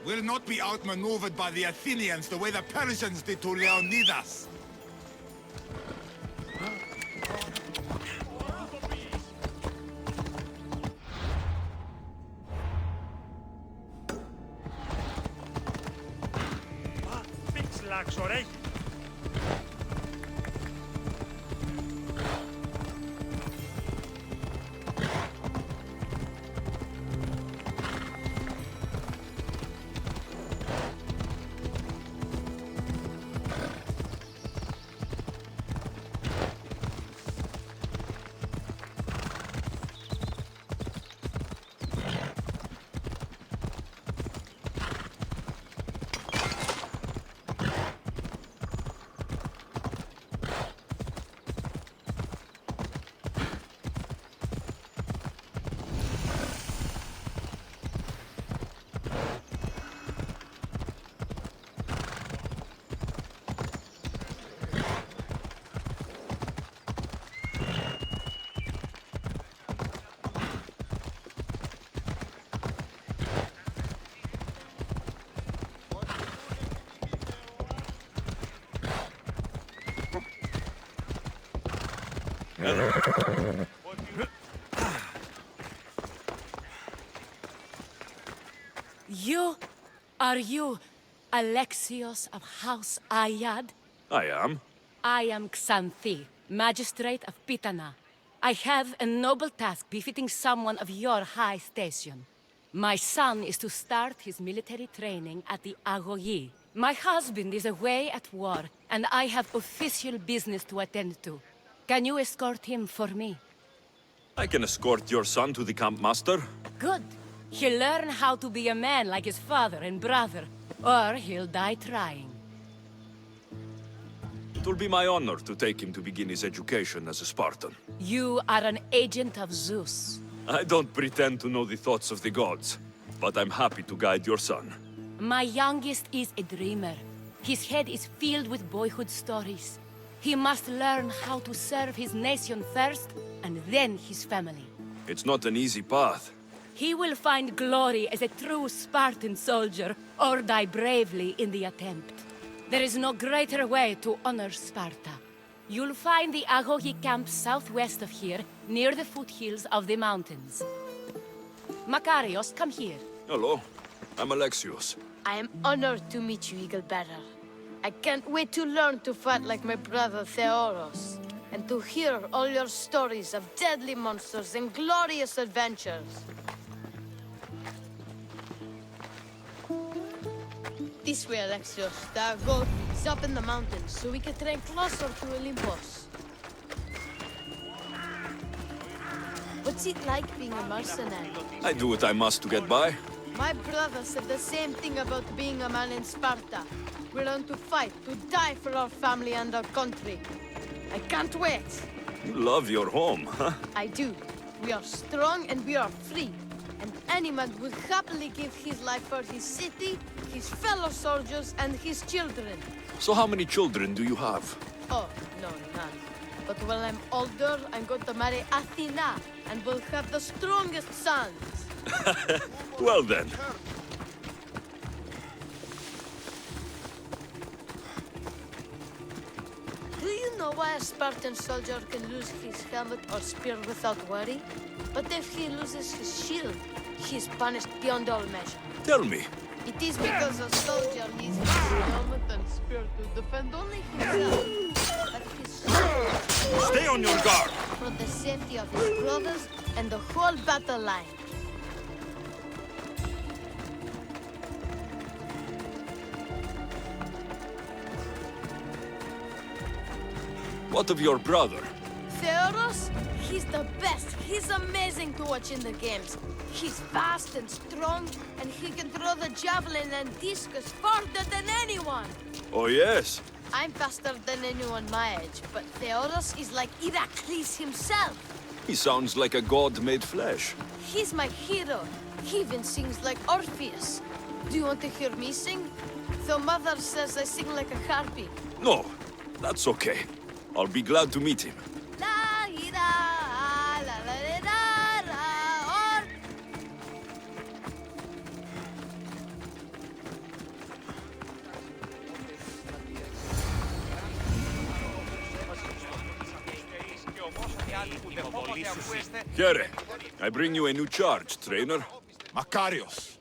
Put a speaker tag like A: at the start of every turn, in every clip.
A: We'll not be outmaneuvered by the Athenians the way the Persians did to Leonidas.
B: Fix lax oreille.
C: Are you Alexios of House Ayad?
D: I am.
C: I am Xanthi, Magistrate of Pitana. I have a noble task befitting someone of your high station. My son is to start his military training at the Agogi. My husband is away at war, and I have official business to attend to. Can you escort him for me?
D: I can escort your son to the camp master.
C: Good. He'll learn how to be a man like his father and brother, or he'll die trying.
D: It will be my honor to take him to begin his education as a Spartan.
C: You are an agent of Zeus.
D: I don't pretend to know the thoughts of the gods, but I'm happy to guide your son.
C: My youngest is a dreamer. His head is filled with boyhood stories. He must learn how to serve his nation first, and then his family.
D: It's not an easy path.
C: He will find glory as a true Spartan soldier, or die bravely in the attempt. There is no greater way to honor Sparta. You'll find the Agogi camp southwest of here, near the foothills of the mountains. Makarios, come here.
D: Hello, I'm Alexios.
E: I am honored to meet you, Eagle Bearer. I can't wait to learn to fight like my brother Theoros, and to hear all your stories of deadly monsters and glorious adventures. This way, Alexios. The goat is up in the mountains, so we can train closer to Olympus. What's it like being a mercenary?
D: I do what I must to get by.
E: My brother said the same thing about being a man in Sparta. We learn to fight, to die for our family and our country. I can't wait.
D: You love your home, huh?
E: I do. We are strong and we are free. And any man would happily give his life for his city, his fellow soldiers, and his children.
D: So how many children do you have?
E: Oh, no, none. But when I'm older, I'm going to marry Athena, and we'll have the strongest sons.
D: Well then.
E: Do you know why a Spartan soldier can lose his helmet or spear without worry? But if he loses his shield, he is punished beyond all measure.
D: Tell me.
E: It is because a soldier needs his helmet and spear to defend only himself, but his shield
D: Stay on your guard.
E: for the safety of his brothers and the whole battle line.
D: What of your brother?
E: Theoros? He's the best. He's amazing to watch in the games. He's fast and strong, and he can throw the javelin and discus farther than anyone.
D: Oh yes.
E: I'm faster than anyone my age, but Theoros is like Heracles himself.
D: He sounds like a god made flesh.
E: He's my hero. He even sings like Orpheus. Do you want to hear me sing? Though Mother says I sing like a harpy.
D: No, that's okay. I'll be glad to meet him.
E: La ira, la la la, or.
D: Here, I bring you a new charge, trainer.
A: Makarios,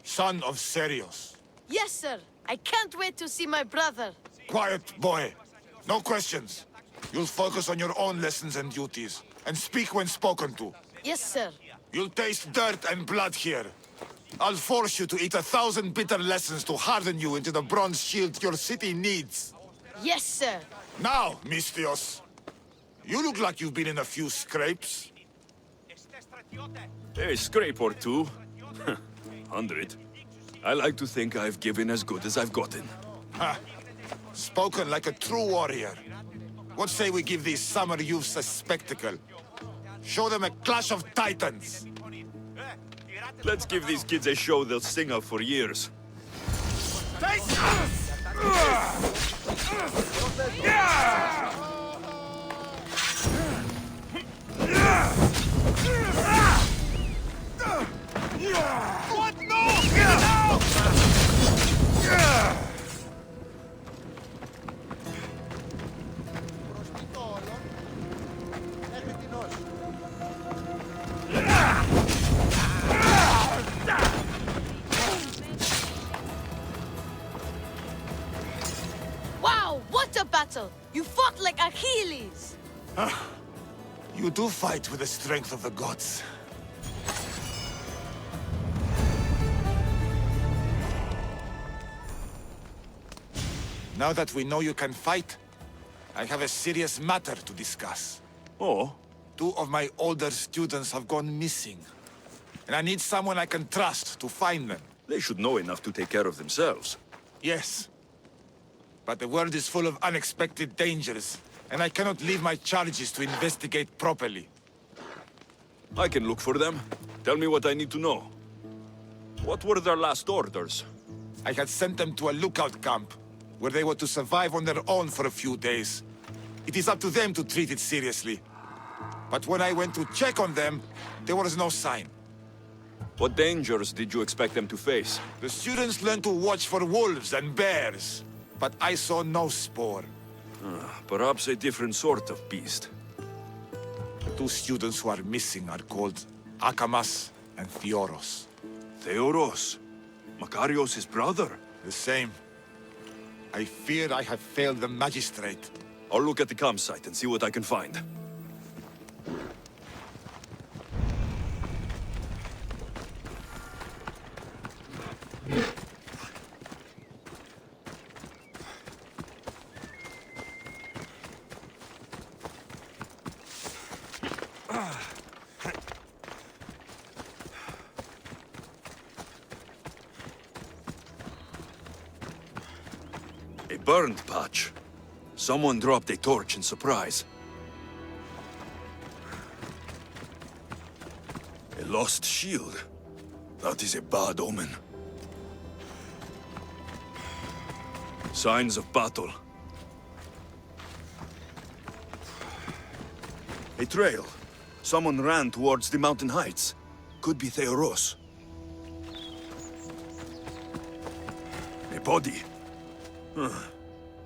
A: son of Serios.
E: Yes, sir. I can't wait to see my brother.
A: Quiet, boy. No questions. You'll focus on your own lessons and duties, and speak when spoken to.
E: Yes, sir.
A: You'll taste dirt and blood here. I'll force you to eat 1,000 bitter lessons to harden you into the bronze shield your city needs.
E: Yes, sir.
A: Now, Mistios, you look like you've been in a few scrapes.
D: A scrape or two. 100. I like to think I've given as good as I've gotten.
A: Ha! Spoken like a true warrior. What say we give these summer youths a spectacle? Show them a clash of titans.
D: Let's give these kids a show they'll sing of for years.
A: What? No!
E: Wow, what a battle! You fought like Achilles!
A: You do fight with the strength of the gods. Now that we know you can fight, I have a serious matter to discuss.
D: Oh?
A: 2 of my older students have gone missing. And I need someone I can trust to find them.
D: They should know enough to take care of themselves.
A: Yes. But the world is full of unexpected dangers, and I cannot leave my charges to investigate properly.
D: I can look for them. Tell me what I need to know. What were their last orders?
A: I had sent them to a lookout camp, where they were to survive on their own for a few days. It is up to them to treat it seriously. But when I went to check on them, there was no sign.
D: What dangers did you expect them to face?
A: The students learned to watch for wolves and bears, but I saw no spoor.
D: Perhaps a different sort of beast.
A: The 2 students who are missing are called Akamas and Theoros.
D: Theoros? Makarios' brother?
A: The same. I fear I have failed the magistrate.
D: I'll look at the campsite and see what I can find. A burned patch. Someone dropped a torch in surprise. A lost shield. That is a bad omen. Signs of battle. A trail. Someone ran towards the mountain heights. Could be Theoros. A body.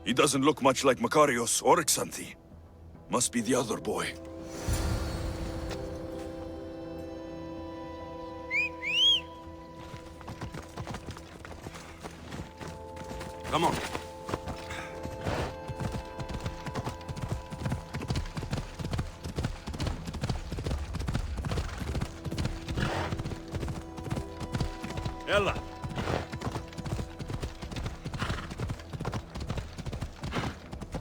D: He doesn't look much like Makarios or Xanthi. Must be the other boy. Come on. Ella.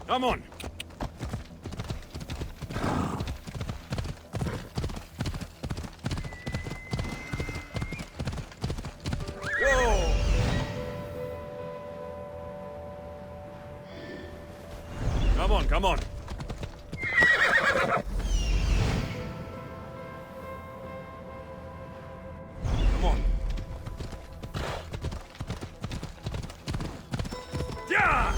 D: Come on. Whoa. Come on, come on. Come on. Yeah!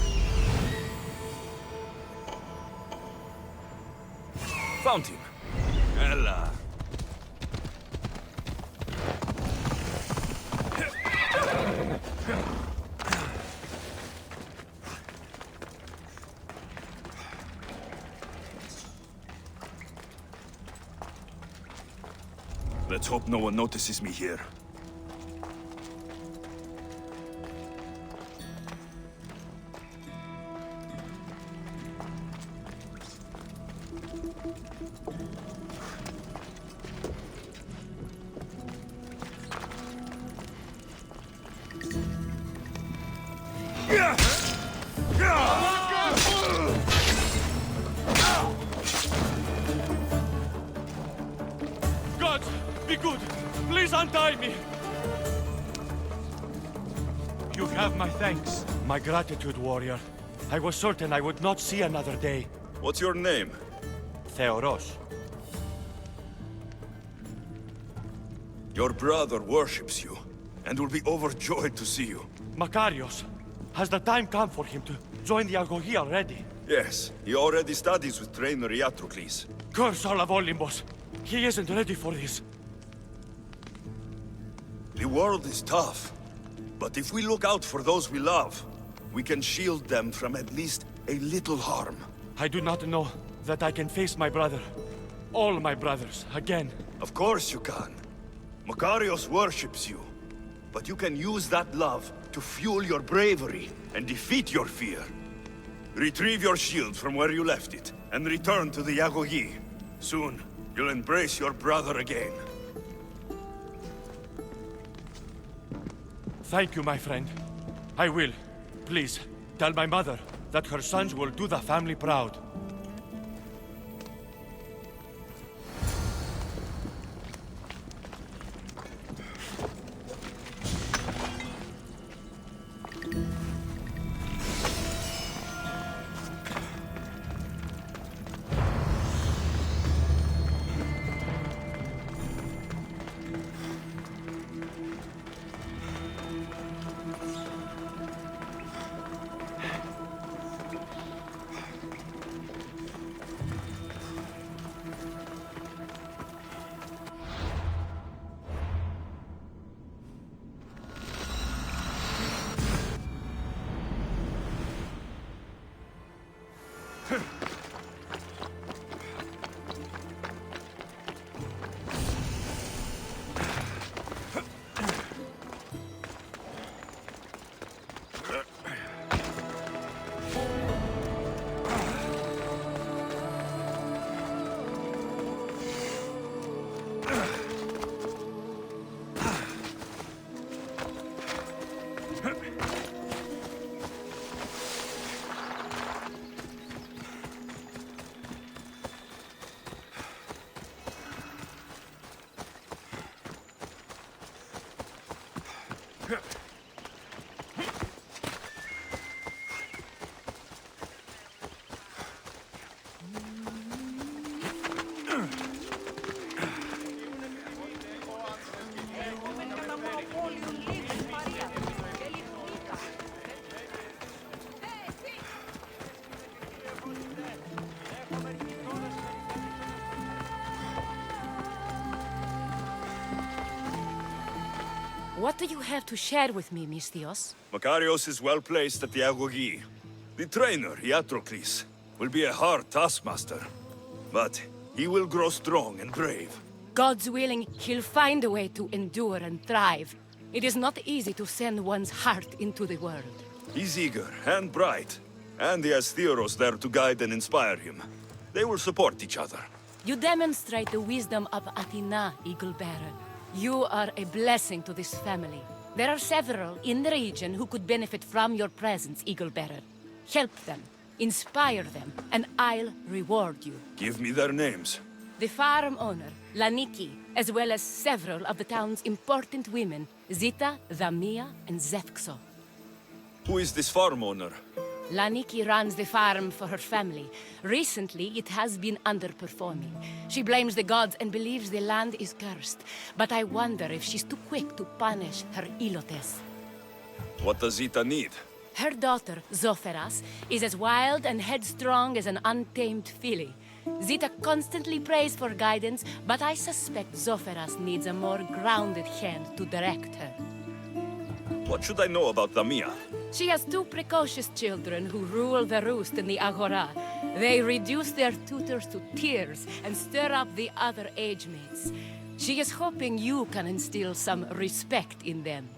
D: Found him. Ella. Let's hope no one notices me here.
B: Gods, be good! Please untie me! You have my thanks, my gratitude, warrior. I was certain I would not see another day.
D: What's your name?
B: Theoros.
D: Your brother worships you, and will be overjoyed to see you.
B: Makarios, has the time come for him to join the Agogi already?
D: Yes, he already studies with trainer Iatrocles.
B: Curse all of Olympus! He isn't ready for this.
D: The world is tough, but if we look out for those we love, we can shield them from at least a little harm.
B: I do not know that I can face my brother, all my brothers, again.
D: Of course you can. Makarios worships you, but you can use that love to fuel your bravery and defeat your fear. Retrieve your shield from where you left it, and return to the Agogi. Soon, you'll embrace your brother again.
B: Thank you, my friend. I will. Please, tell my mother that her sons will do the family proud.
C: What do you have to share with me, Mystios?
D: Makarios is well placed at the Agogi. The trainer, Iatrocles, will be a hard taskmaster. But he will grow strong and brave.
C: God's willing, he'll find a way to endure and thrive. It is not easy to send one's heart into the world.
D: He's eager and bright. And he has Theoros there to guide and inspire him. They will support each other.
C: You demonstrate the wisdom of Athena, Eagle Bearer. You are a blessing to this family. There are several in the region who could benefit from your presence, Eagle Bearer. Help them, inspire them, and I'll reward you.
D: Give me their names.
C: The farm owner, Laniki, as well as several of the town's important women, Zita, Zamia, and Zefxo.
D: Who is this farm owner?
C: Laniki runs the farm for her family. Recently, it has been underperforming. She blames the gods and believes the land is cursed. But I wonder if she's too quick to punish her ilotes.
D: What does Zita need?
C: Her daughter, Zoferas, is as wild and headstrong as an untamed filly. Zita constantly prays for guidance, but I suspect Zoferas needs a more grounded hand to direct her.
D: What should I know about Zamia?
C: She has two precocious children who rule the roost in the Agora. They reduce their tutors to tears and stir up the other age mates. She is hoping you can instill some respect in them.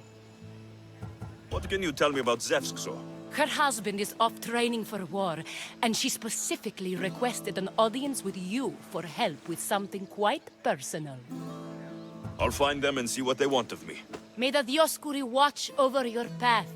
D: What can you tell me about Zevskso?
C: Her husband is off training for war, and she specifically requested an audience with you for help with something quite personal.
D: I'll find them and see what they want of me.
C: May the Dioskuri watch over your path.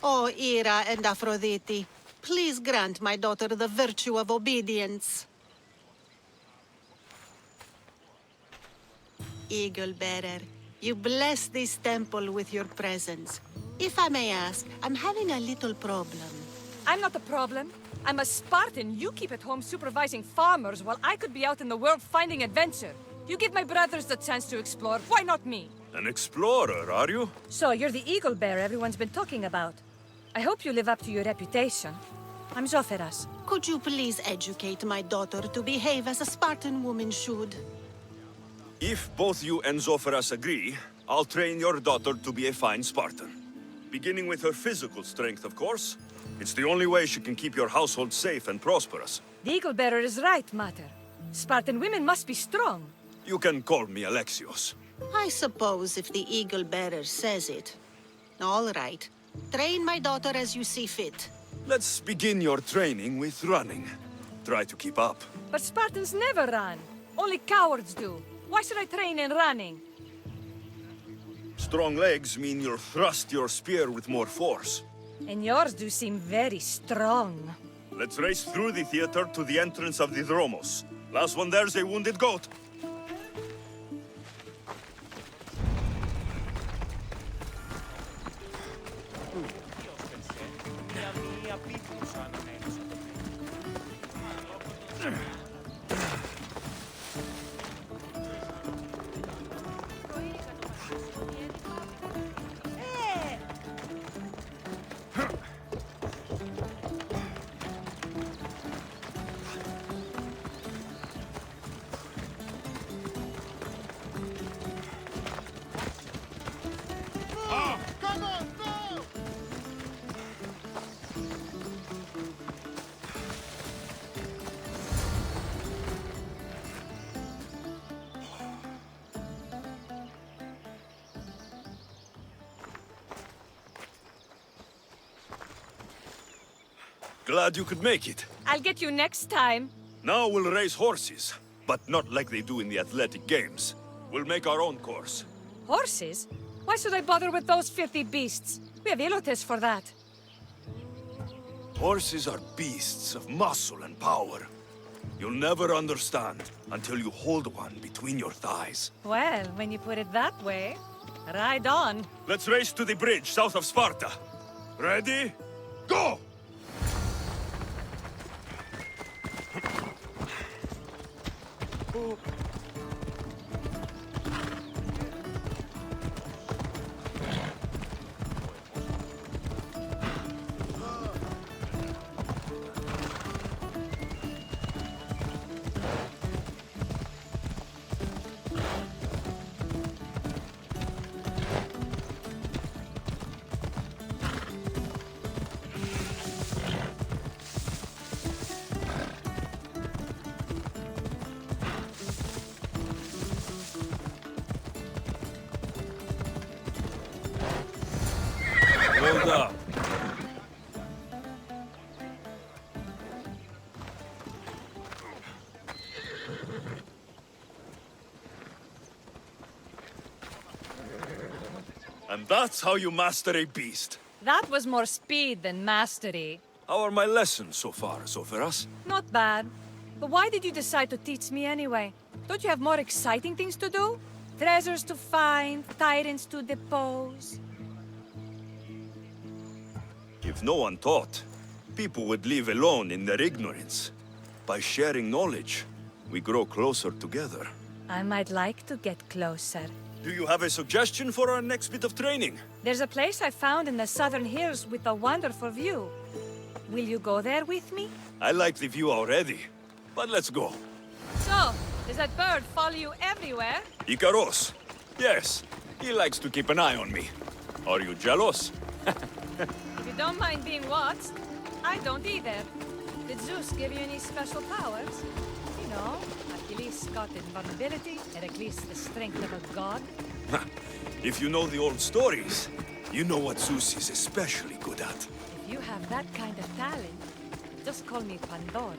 F: O Ira and Aphrodite, please grant my daughter the virtue of obedience. Eagle Bearer, you bless this temple with your presence. If I may ask, I'm having a little problem.
G: I'm not the problem. I'm a Spartan. You keep at home supervising farmers while I could be out in the world finding adventure. You give my brothers the chance to explore. Why not me?
D: An explorer, are you?
G: So you're the eagle bearer everyone's been talking about. I hope you live up to your reputation. I'm Zoferas.
F: Could you please educate my daughter to behave as a Spartan woman should?
D: If both you and Zoferas agree, I'll train your daughter to be a fine Spartan. Beginning with her physical strength, of course. It's the only way she can keep your household safe and prosperous.
G: The eagle bearer is right, Mater. Spartan women must be strong.
D: You can call me Alexios.
F: I suppose if the Eagle Bearer says it. All right. Train my daughter as you see fit.
D: Let's begin your training with running. Try to keep up.
G: But Spartans never run. Only cowards do. Why should I train in running?
D: Strong legs mean you'll thrust your spear with more force.
G: And yours do seem very strong.
D: Let's race through the theater to the entrance of the Dromos. Last one there's a wounded goat. Glad you could make it.
G: I'll get you next time.
D: Now we'll race horses, but not like they do in the athletic games. We'll make our own course.
G: Horses? Why should I bother with those filthy beasts? We have Elotes for that.
D: Horses are beasts of muscle and power. You'll never understand until you hold one between your thighs.
G: Well, when you put it that way, ride on.
D: Let's race to the bridge south of Sparta. Ready? Go! Hold up. And that's how you master a beast.
G: That was more speed than mastery.
D: How are my lessons so far, Zoferas?
G: Not bad. But why did you decide to teach me anyway? Don't you have more exciting things to do? Treasures to find, tyrants to depose.
D: If no one taught, people would live alone in their ignorance. By sharing knowledge, we grow closer together.
G: I might like to get closer.
D: Do you have a suggestion for our next bit of training?
G: There's a place I found in the southern hills with a wonderful view. Will you go there with me?
D: I like the view already, but let's go.
G: So, does that bird follow you everywhere?
D: Icaros. Yes, he likes to keep an eye on me. Are you jealous?
G: If you don't mind being watched, I don't either. Did Zeus give you any special powers? You know, Achilles got invulnerability, Heracles the strength of a god.
D: If you know the old stories, you know what Zeus is especially good at.
G: If you have that kind of talent, just call me Pandora.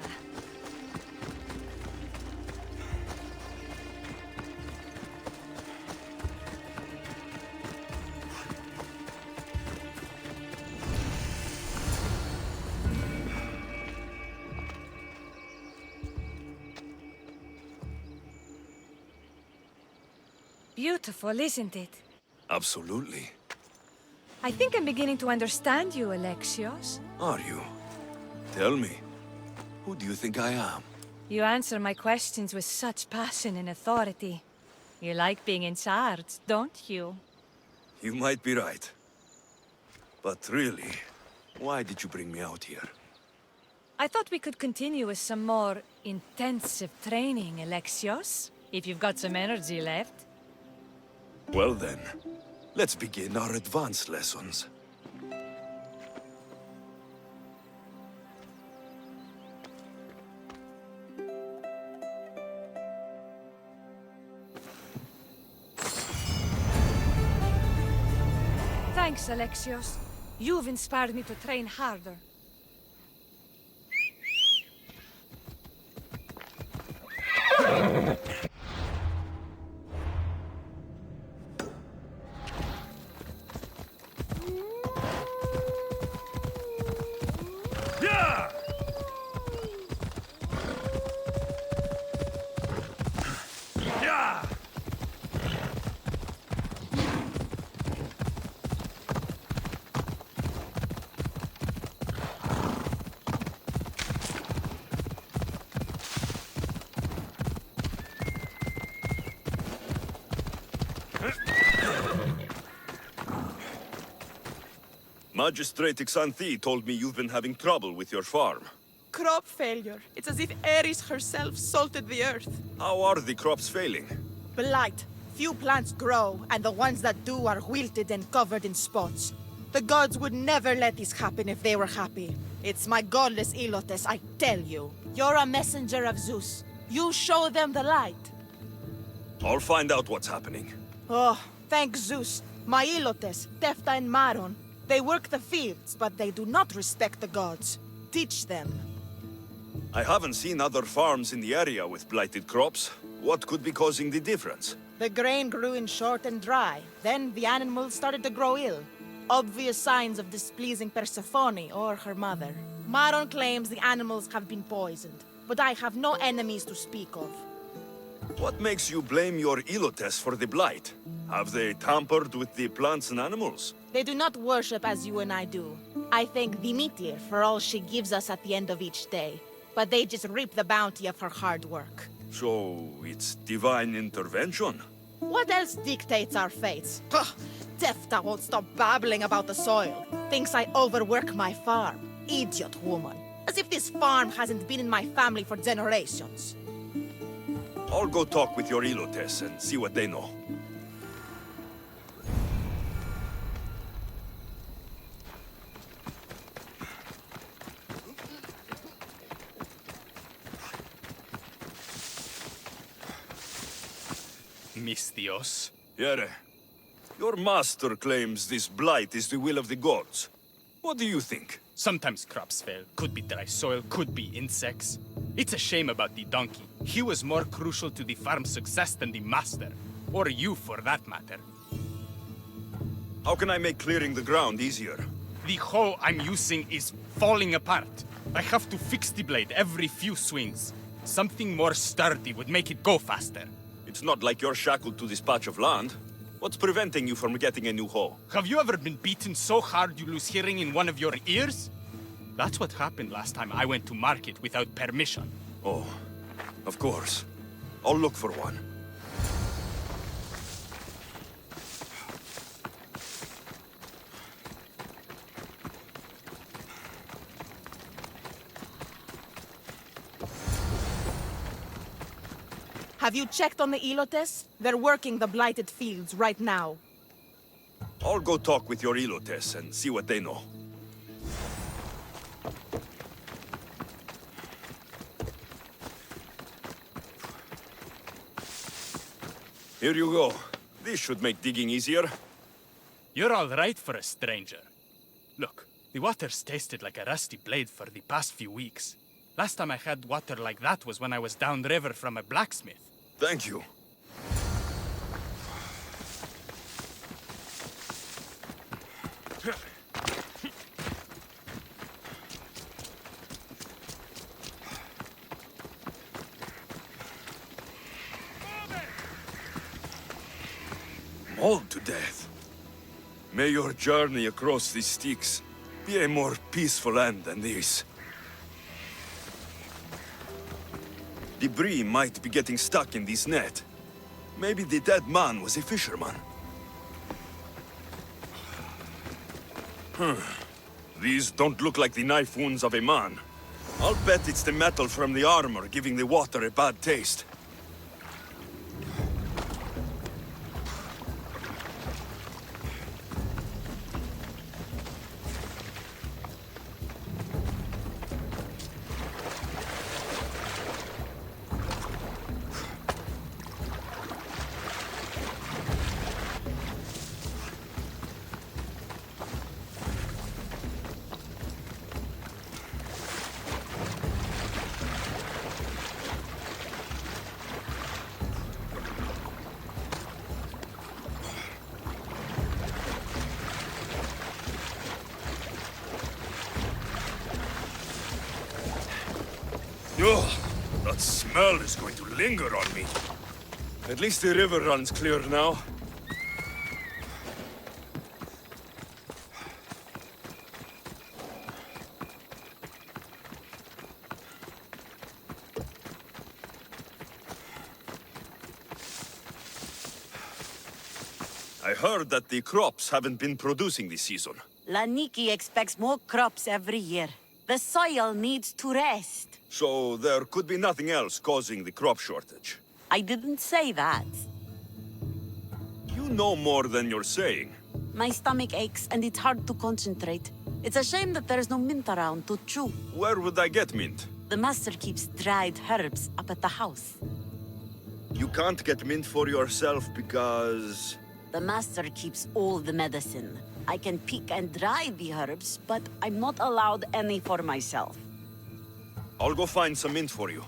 G: Beautiful, isn't it?
D: Absolutely.
G: I think I'm beginning to understand you, Alexios.
D: Are you? Tell me, who do you think I am?
G: You answer my questions with such passion and authority. You like being in charge, don't you?
D: You might be right. But really, why did you bring me out here?
G: I thought we could continue with some more intensive training, Alexios. If you've got some energy left.
D: Well then, let's begin our advanced lessons.
G: Thanks, Alexios. You've inspired me to train harder.
D: Magistrate Xanthi told me you've been having trouble with your farm.
H: Crop failure. It's as if Ares herself salted the earth.
D: How are the crops failing?
H: Blight. Few plants grow, and the ones that do are wilted and covered in spots. The gods would never let this happen if they were happy. It's my godless Ilotes, I tell you. You're a messenger of Zeus. You show them the light.
D: I'll find out what's happening.
H: Oh, thank Zeus. My Ilotes, Tefta and Maron. They work the fields, but they do not respect the gods. Teach them.
D: I haven't seen other farms in the area with blighted crops. What could be causing the difference?
H: The grain grew in short and dry. Then the animals started to grow ill. Obvious signs of displeasing Persephone or her mother. Maron claims the animals have been poisoned, but I have no enemies to speak of.
D: What makes you blame your Ilotes for the blight? Have they tampered with the plants and animals?
H: They do not worship as you and I do. I thank Demeter for all she gives us at the end of each day. But they just reap the bounty of her hard work.
D: So, it's divine intervention?
H: What else dictates our fates? Ugh, Tefta won't stop babbling about the soil. Thinks I overwork my farm. Idiot woman. As if this farm hasn't been in my family for generations.
D: I'll go talk with your Ilotes and see what they know.
I: Mistios.
D: Yere, your master claims this blight is the will of the gods. What do you think?
I: Sometimes crops fail. Could be dry soil, could be insects. It's a shame about the donkey. He was more crucial to the farm's success than the master. Or you, for that matter.
D: How can I make clearing the ground easier?
I: The hoe I'm using is falling apart. I have to fix the blade every few swings. Something more sturdy would make it go faster.
D: It's not like you're shackled to this patch of land. What's preventing you from getting a new hoe?
I: Have you ever been beaten so hard you lose hearing in one of your ears? That's what happened last time I went to market without permission.
D: Oh, of course. I'll look for one.
H: Have you checked on the Elotes? They're working the blighted fields right now.
D: I'll go talk with your Elotes and see what they know. Here you go. This should make digging easier.
I: You're all right for a stranger. Look, the water's tasted like a rusty blade for the past few weeks. Last time I had water like that was when I was downriver from a blacksmith.
D: Thank you. Mauled to death. May your journey across the Styx be a more peaceful end than this. Debris might be getting stuck in this net. Maybe the dead man was a fisherman. These don't look like the knife wounds of a man. I'll bet it's the metal from the armor giving the water a bad taste. Oh, that smell is going to linger on me. At least the river runs clear now. I heard that the crops haven't been producing this season.
J: Laniki expects more crops every year. The soil needs to rest.
D: So there could be nothing else causing the crop shortage.
J: I didn't say that.
D: You know more than you're saying.
J: My stomach aches and it's hard to concentrate. It's a shame that there's no mint around to chew.
D: Where would I get mint?
J: The master keeps dried herbs up at the house.
D: You can't get mint for yourself because...
J: The master keeps all the medicine. I can pick and dry the herbs, but I'm not allowed any for myself.
D: I'll go find some mint for you.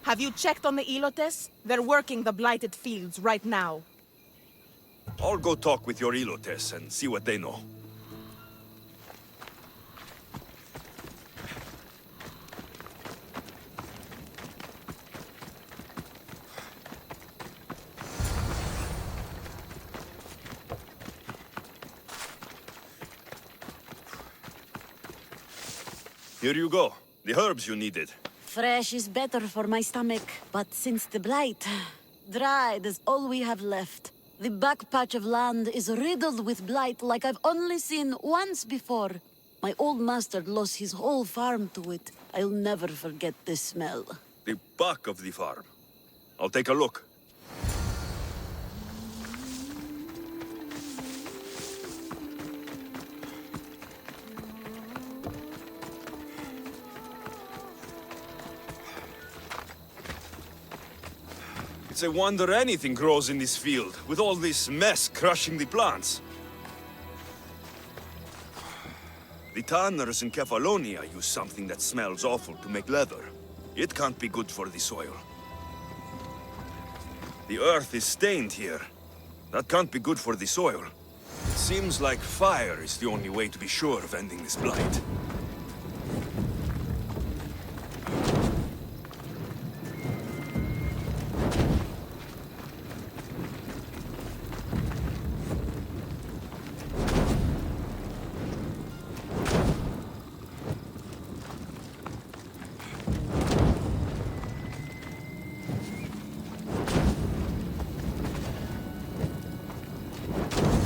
H: Have you checked on the Elotes? They're working the blighted fields right now.
D: I'll go talk with your Elotes and see what they know. Here you go. The herbs you needed.
J: Fresh is better for my stomach, but since the blight, dried is all we have left. The back patch of land is riddled with blight like I've only seen once before. My old master lost his whole farm to it. I'll never forget this smell.
D: The back of the farm. I'll take a look. It's a wonder anything grows in this field, with all this mess crushing the plants. The tanners in Kefalonia use something that smells awful to make leather. It can't be good for the soil. The earth is stained here. That can't be good for the soil. It seems like fire is the only way to be sure of ending this blight.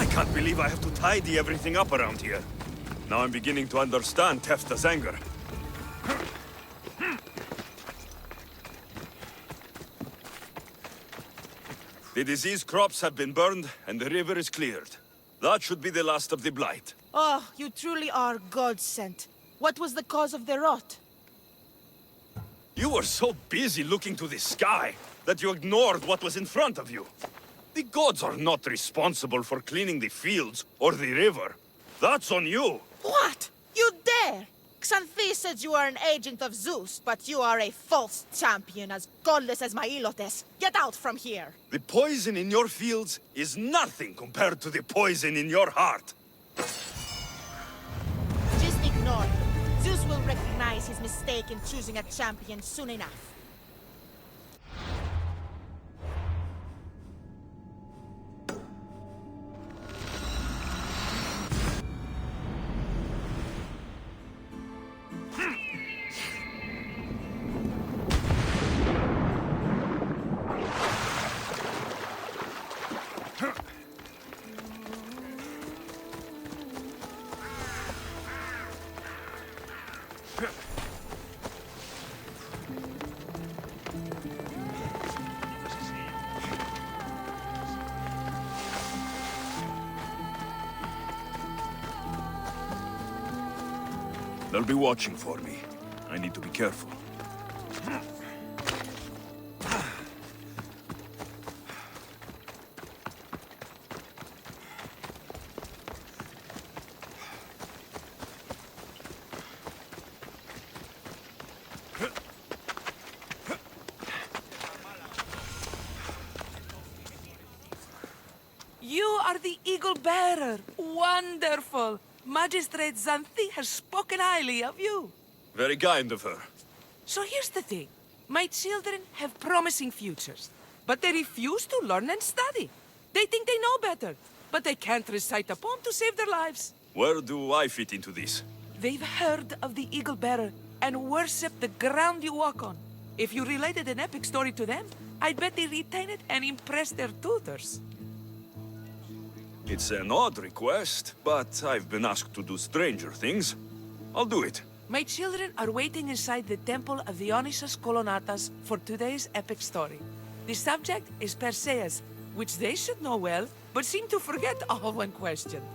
D: I can't believe I have to tidy everything up around here. Now I'm beginning to understand Tefta's anger. The disease crops have been burned, and the river is cleared. That should be the last of the blight.
H: Oh, you truly are God-sent. What was the cause of the rot?
D: You were so busy looking to the sky that you ignored what was in front of you. The gods are not responsible for cleaning the fields or the river. That's on you.
H: What? You dare? Xanthi said you are an agent of Zeus, but you are a false champion as godless as my Ilotes. Get out from here!
D: The poison in your fields is nothing compared to the poison in your heart.
H: Just ignore him. Zeus will recognize his mistake in choosing a champion soon enough.
D: They'll be watching for me. I need to be careful.
K: You are the Eagle Bearer. Wonderful. Magistrate Xanthi has spoken highly of you.
D: Very kind of her.
K: So here's the thing. My children have promising futures, but they refuse to learn and study. They think they know better, but they can't recite a poem to save their lives.
D: Where do I fit into this?
K: They've heard of the Eagle Bearer and worship the ground you walk on. If you related an epic story to them, I'd bet they retain it and impress their tutors.
D: It's an odd request, but I've been asked to do stranger things. I'll do it.
K: My children are waiting inside the temple of Dionysus Kolonatas for today's epic story. The subject is Perseus, which they should know well, but seem to forget all when questioned.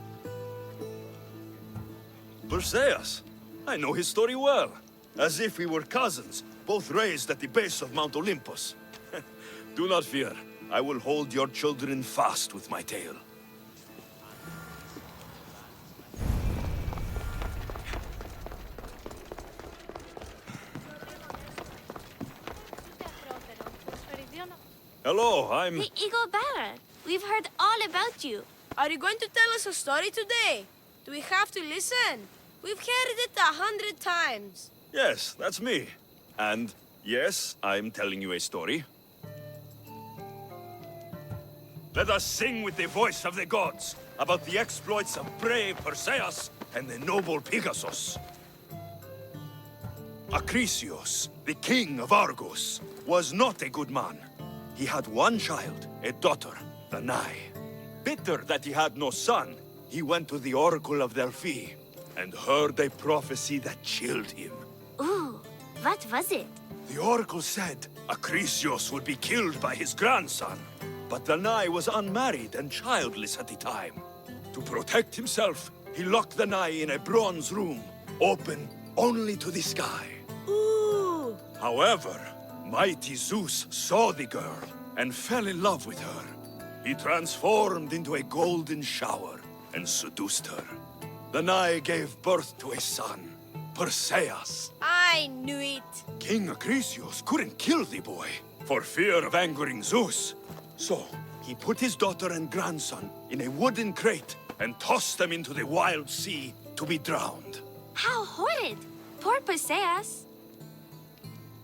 D: Perseus? I know his story well. As if we were cousins, both raised at the base of Mount Olympus. Do not fear. I will hold your children fast with my tail. Hello, I'm...
E: The Eagle Bearer. We've heard all about you. Are you going to tell us a story today? Do we have to listen? We've heard it 100 times.
D: Yes, that's me. And yes, I'm telling you a story. Let us sing with the voice of the gods about the exploits of brave Perseus and the noble Pegasus. Acrisius, the king of Argos, was not a good man. He had one child, a daughter, Danae. Bitter that he had no son, he went to the oracle of Delphi and heard a prophecy that chilled him.
E: Ooh, what was it?
D: The oracle said Acrisius would be killed by his grandson. But Danae was unmarried and childless at the time. To protect himself, he locked Danae in a bronze room, open only to the sky.
E: Ooh!
D: However, mighty Zeus saw the girl and fell in love with her. He transformed into a golden shower and seduced her. Danae gave birth to a son, Perseus.
E: I knew it.
D: King Acrisius couldn't kill the boy for fear of angering Zeus. So, he put his daughter and grandson in a wooden crate and tossed them into the wild sea to be drowned.
L: How horrid! Poor Perseus.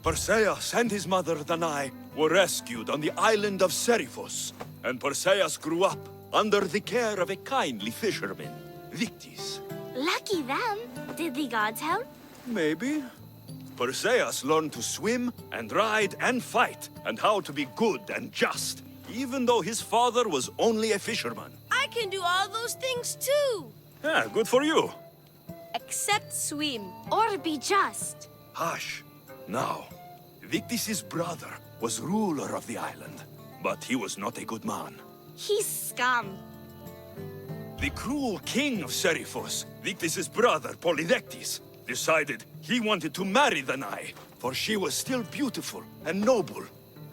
D: Perseus and his mother Danae were rescued on the island of Seriphos, and Perseus grew up under the care of a kindly fisherman, Victis.
L: Lucky them. Did the gods help?
D: Maybe. Perseus learned to swim and ride and fight, and how to be good and just, even though his father was only a fisherman.
E: I can do all those things too!
D: Yeah, good for you.
E: Except swim.
L: Or be just.
D: Hush. Now, Victis' brother was ruler of the island, but he was not a good man.
L: He's scum.
D: The cruel king of Seriphos, Victis' brother Polydectes, decided he wanted to marry Danae, for she was still beautiful and noble.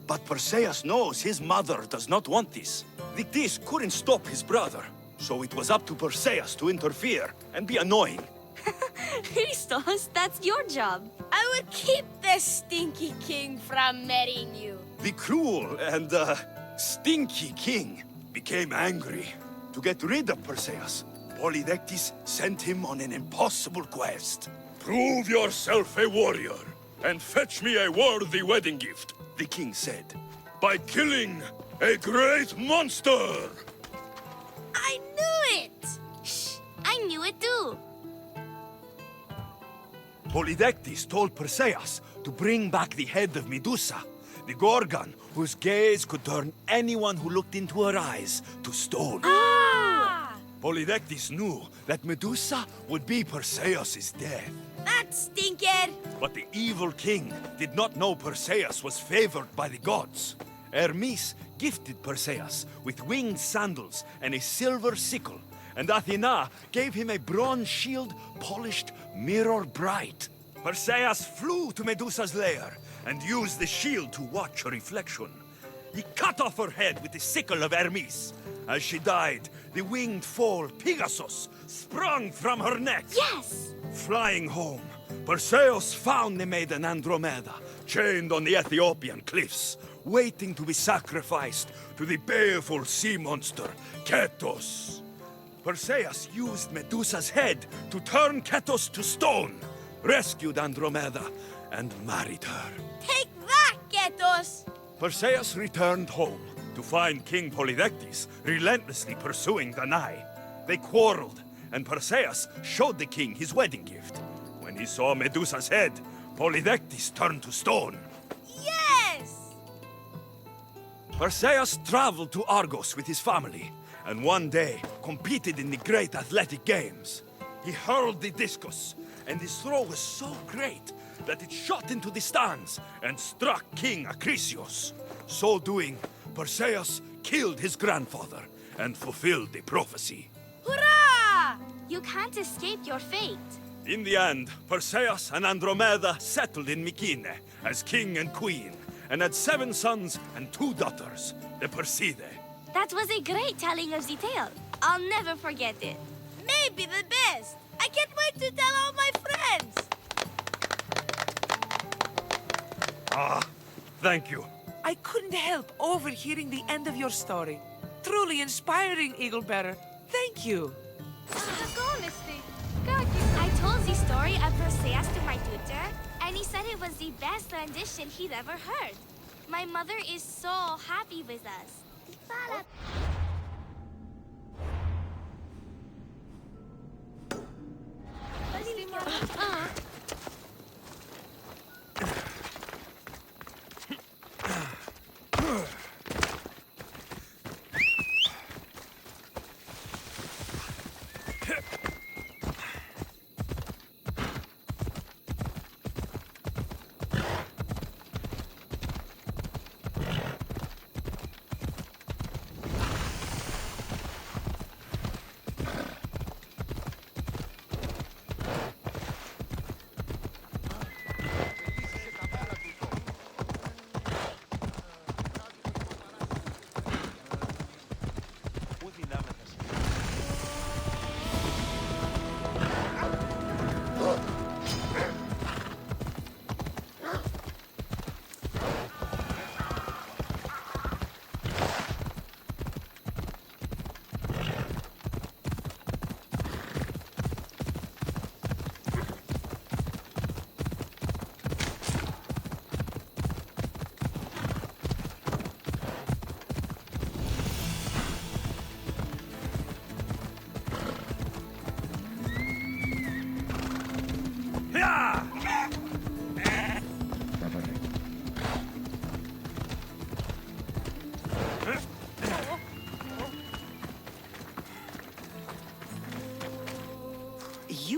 D: But Perseus knows his mother does not want this. Victis couldn't stop his brother, so it was up to Perseus to interfere and be annoying.
L: Christos, that's your job.
E: I would keep the stinky king from marrying you.
D: The cruel and, stinky king became angry. To get rid of Perseus, Polydectes sent him on an impossible quest. Prove yourself a warrior, and fetch me a worthy wedding gift, the king said, by killing a great monster!
E: I knew it!
L: Shh, I knew it too.
D: Polydectes told Perseus to bring back the head of Medusa, the Gorgon whose gaze could turn anyone who looked into her eyes to stone.
E: Ah!
D: Polydectes knew that Medusa would be Perseus' death.
E: That stinker!
D: But the evil king did not know Perseus was favored by the gods. Hermes gifted Perseus with winged sandals and a silver sickle, and Athena gave him a bronze shield polished mirror bright. Perseus flew to Medusa's lair and used the shield to watch her reflection. He cut off her head with the sickle of Hermes. As she died, the winged foal Pegasus sprung from her neck.
L: Yes!
D: Flying home, Perseus found the maiden Andromeda, chained on the Ethiopian cliffs, waiting to be sacrificed to the baleful sea monster, Ketos. Perseus used Medusa's head to turn Ketos to stone, rescued Andromeda, and married her.
E: Take that, Ketos!
D: Perseus returned home to find King Polydectes relentlessly pursuing Danae. They quarreled, and Perseus showed the king his wedding gift. When he saw Medusa's head, Polydectes turned to stone.
E: Yes!
D: Perseus traveled to Argos with his family, and one day competed in the great athletic games. He hurled the discus, and his throw was so great that it shot into the stands and struck King Acrisius. So doing, Perseus killed his grandfather and fulfilled the prophecy.
E: Hurrah!
L: You can't escape your fate.
D: In the end, Perseus and Andromeda settled in Mycenae as king and queen, and had 7 sons and 2 daughters, the Perseidae.
L: That was a great telling of the tale. I'll never forget it.
E: Maybe the best! I can't wait to tell all my friends!
D: Ah, thank you.
K: I couldn't help overhearing the end of your story. Truly inspiring, Eaglebearer. Thank you.
L: I told the story of Perseus to my tutor, and he said it was the best rendition he'd ever heard. My mother is so happy with us.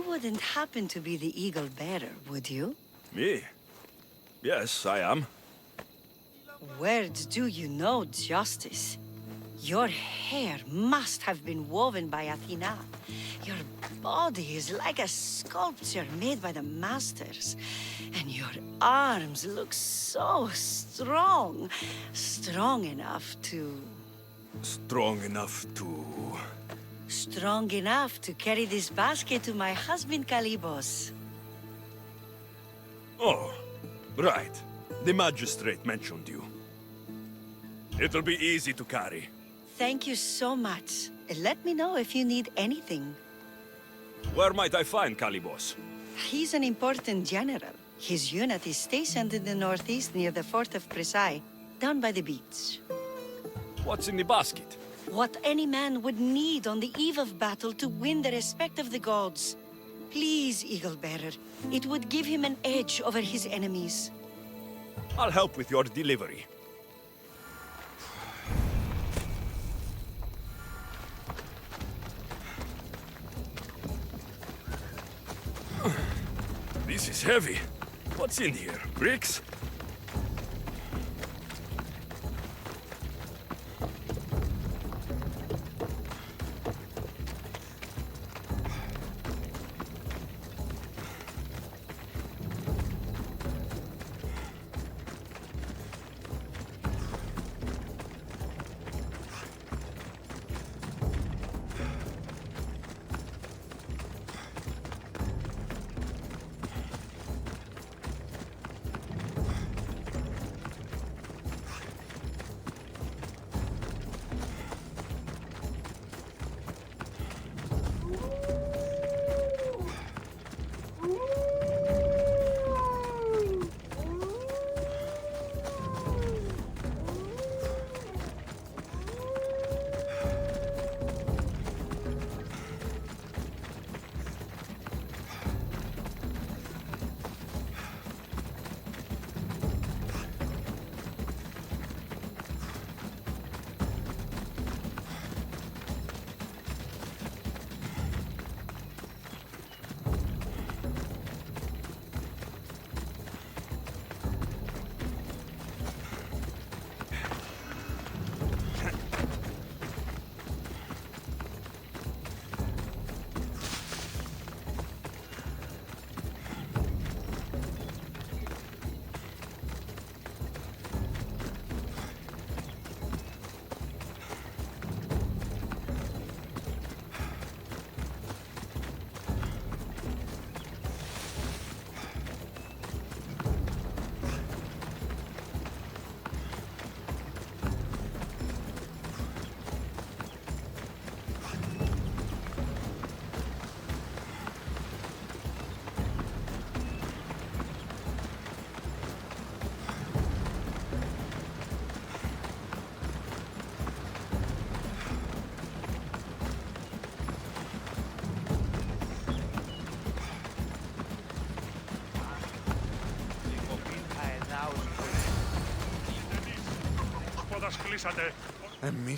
J: wouldn't happen to be the eagle bearer, would you?
D: Me? Yes, I am.
J: Words do you know, Justice? Your hair must have been woven by Athena. Your body is like a sculpture made by the masters. And your arms look so strong. Strong enough to...
D: Strong enough to...
J: Strong enough to carry this basket to my husband Kalibos.
D: Oh, right. The magistrate mentioned you. It'll be easy to carry.
J: Thank you so much. Let me know if you need anything.
D: Where might I find Kalibos?
J: He's an important general. His unit is stationed in the northeast near the fort of Presai, down by the beach.
D: What's in the basket?
J: What any man would need on the eve of battle to win the respect of the gods. Please, Eagle Bearer. It would give him an edge over his enemies.
D: I'll help with your delivery. This is heavy. What's in here? Bricks?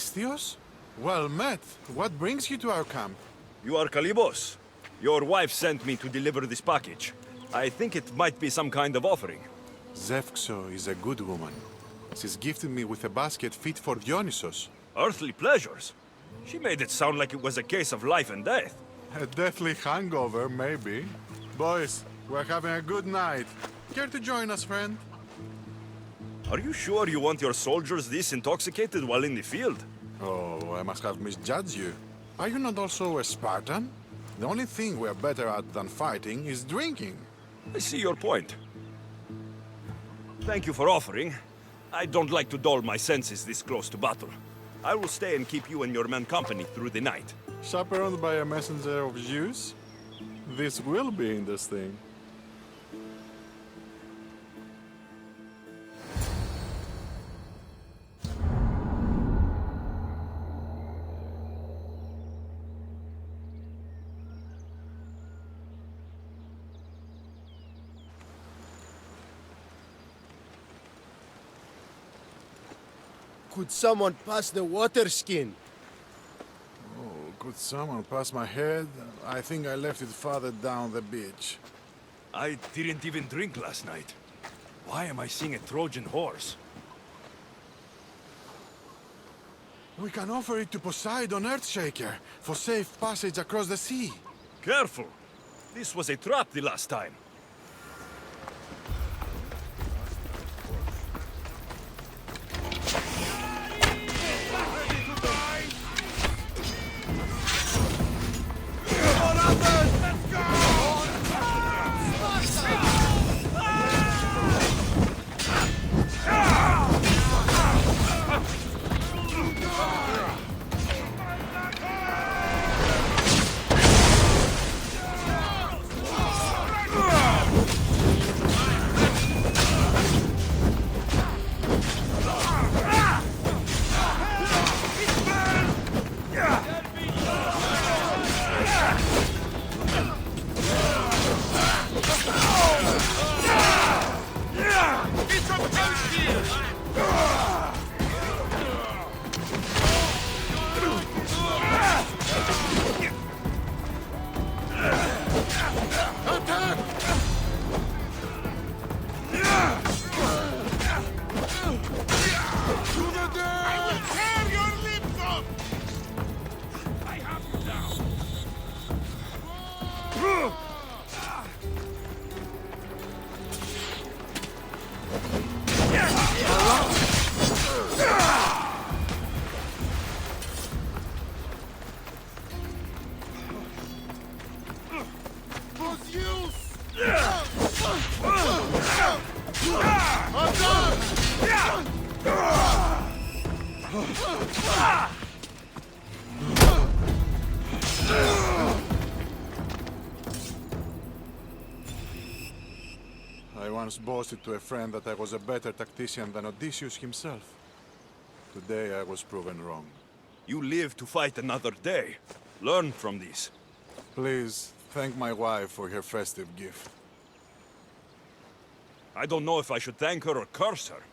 M: Misthios? Well met. What brings you to our camp?
D: You are Kalibos. Your wife sent me to deliver this package. I think it might be some kind of offering.
M: Zevxo is a good woman. She's gifted me with a basket fit for Dionysos.
D: Earthly pleasures? She made it sound like it was a case of life and death.
M: A deathly hangover, maybe. Boys, we're having a good night. Care to join us, friend?
D: Are you sure you want your soldiers this intoxicated while in the field?
M: Oh, I must have misjudged you. Are you not also a Spartan? The only thing we're better at than fighting is drinking.
D: I see your point. Thank you for offering. I don't like to dull my senses this close to battle. I will stay and keep you and your men company through the night.
M: Chaperoned by a messenger of Zeus? This will be interesting.
N: Could someone pass the water skin?
M: Oh, Could someone pass my head? I think I left it farther down the beach.
D: I didn't even drink last night. Why am I seeing a Trojan horse?
M: We can offer it to Poseidon Earthshaker for safe passage across the sea.
D: Careful! This was a trap the last time.
M: I once boasted to a friend that I was a better tactician than Odysseus himself. Today I was proven wrong.
D: You live to fight another day. Learn from this.
M: Please, thank my wife for her festive gift.
D: I don't know if I should thank her or curse her.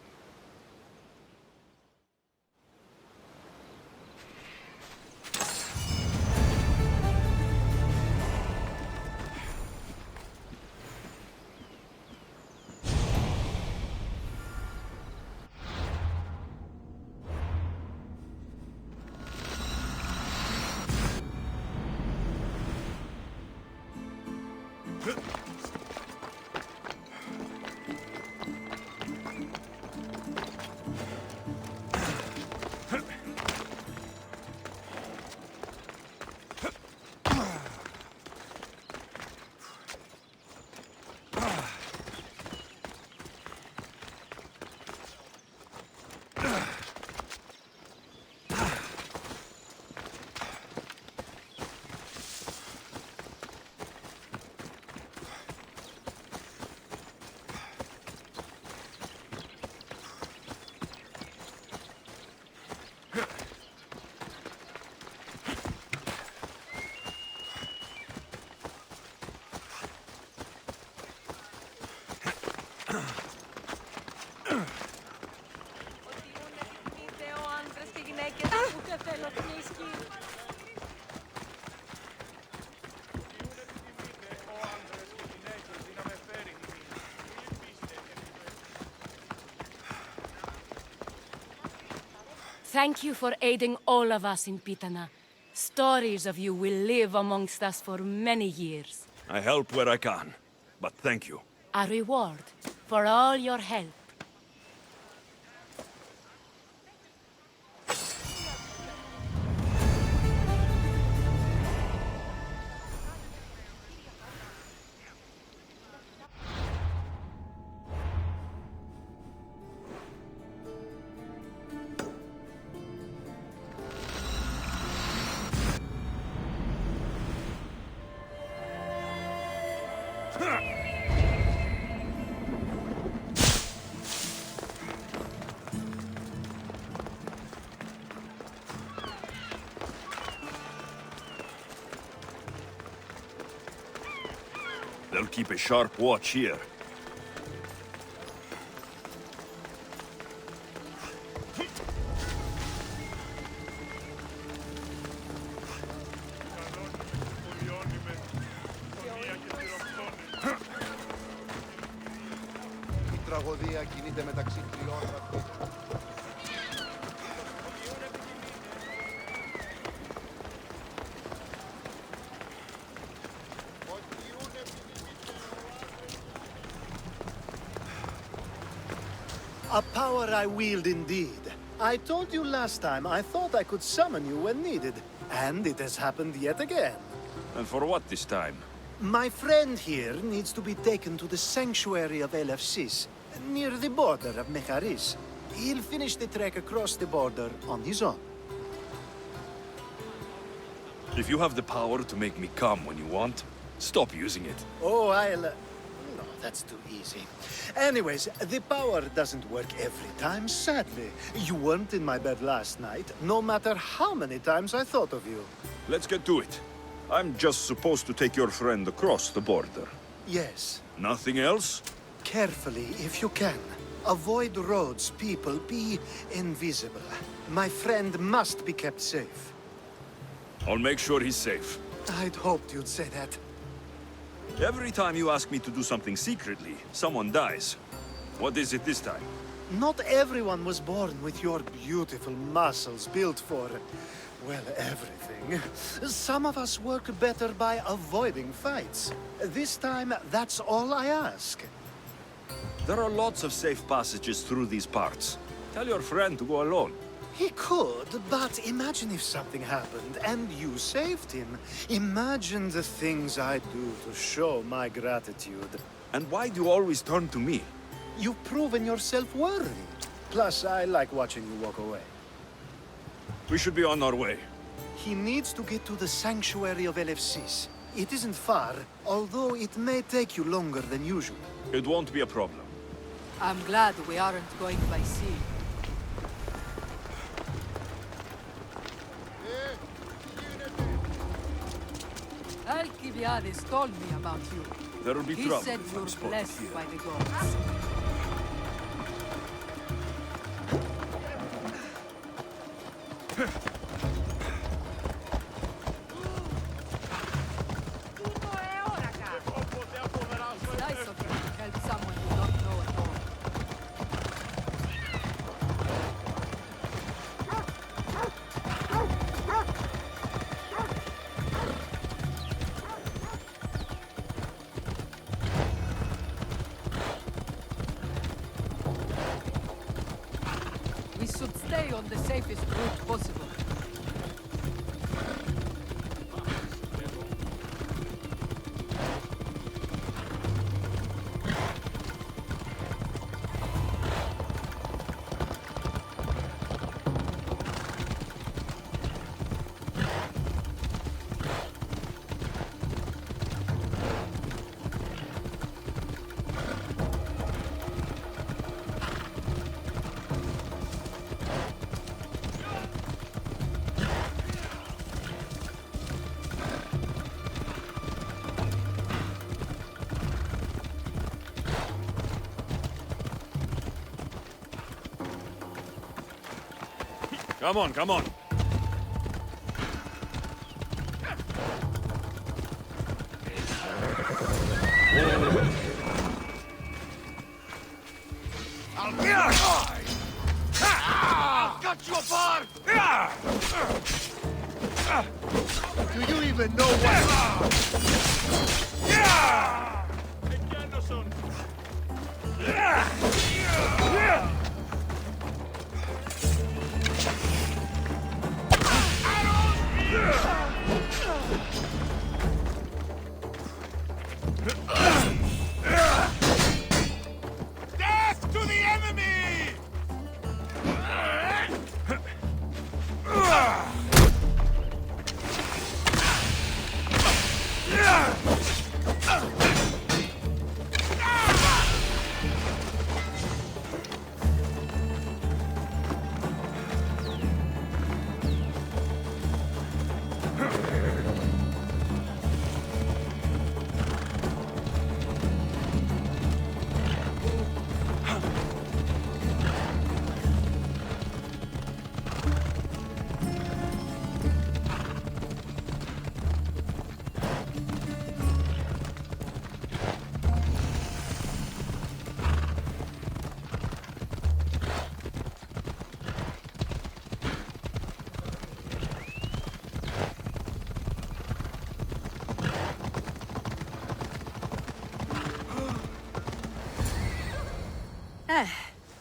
C: Thank you for aiding all of us in Pitana. Stories of you will live amongst us for many years.
D: I help where I can, but thank you.
C: A reward for all your help.
D: They'll keep a sharp watch here.
N: τραγωδία κινείται μεταξύ τριών βαθμίδων.
O: A power I wield indeed. I told you last time I thought I could summon you when needed. And it has happened yet again.
D: And for what this time?
O: My friend here needs to be taken to the sanctuary of Elefsis, near the border of Mecharis. He'll finish the trek across the border on his own.
D: If you have the power to make me come when you want, stop using it.
O: Oh, I'll... No, that's too easy. Anyways, the power doesn't work every time, sadly. You weren't in my bed last night, no matter how many times I thought of you.
D: Let's get to it. I'm just supposed to take your friend across the border.
O: Yes.
D: Nothing else?
O: Carefully, if you can. Avoid roads, people, be invisible. My friend must be kept safe.
D: I'll make sure he's safe.
O: I'd hoped you'd say that.
D: Every time you ask me to do something secretly, someone dies. What is it this time?
O: Not everyone was born with your beautiful muscles built for, well, everything. Some of us work better by avoiding fights. This time, that's all I ask.
D: There are lots of safe passages through these parts. Tell your friend to go alone.
O: He could, but imagine if something happened and you saved him. Imagine the things I'd do to show my gratitude.
D: And why do you always turn to me?
O: You've proven yourself worthy. Plus, I like watching you walk away.
D: We should be on our way.
O: He needs to get to the sanctuary of Elefsis. It isn't far, although it may take you longer than usual.
D: It won't be a problem.
K: I'm glad we aren't going by sea. Alcibiades told me about you.
D: There will be
K: He
D: trouble
K: said
D: if
K: you're
D: I'm spotted
K: blessed
D: here.
K: by the gods. It's nice of you to help someone you don't know at all. We should stay on the safest route possible.
D: Come on, come on.
N: I'll cut you apart! Do you even know what... Death to the enemy!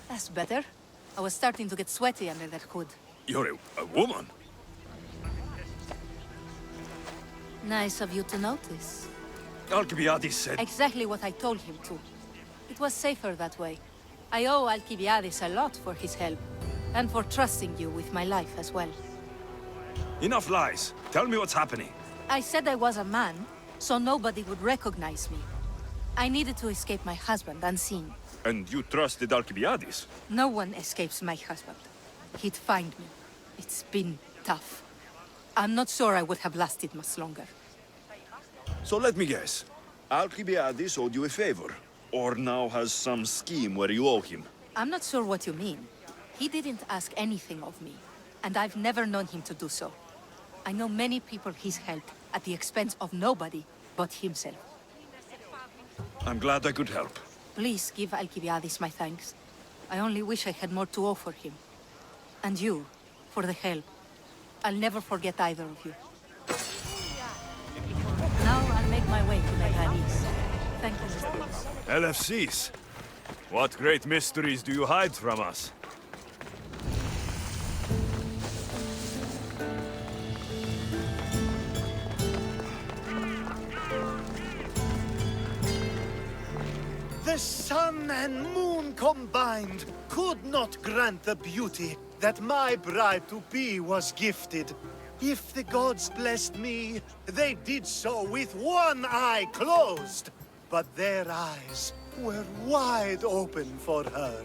P: That's better. I was starting to get sweaty under that hood.
D: You're a woman?
P: Nice of you to notice.
D: Alcibiades said...
P: Exactly what I told him to. It was safer that way. I owe Alcibiades a lot for his help, and for trusting you with my life as well.
D: Enough lies. Tell me what's happening.
P: I said I was a man, so nobody would recognize me. I needed to escape my husband unseen.
D: And you trusted Alcibiades?
P: No one escapes my husband. He'd find me. It's been tough. I'm not sure I would have lasted much longer.
D: So let me guess. Alcibiades owed you a favor, or now has some scheme where you owe him.
P: I'm not sure what you mean. He didn't ask anything of me, and I've never known him to do so. I know many people he's helped at the expense of nobody but himself.
D: I'm glad I could help.
P: Please give Alcibiades my thanks. I only wish I had more to offer him. And you, for the help. I'll never forget either of you. Now I'll make my way to Paris. Thank you, Mr.
D: LFCs. What great mysteries do you hide from us?
O: The sun and moon combined could not grant the beauty that my bride-to-be was gifted. If the gods blessed me, they did so with one eye closed. But their eyes were wide open for her.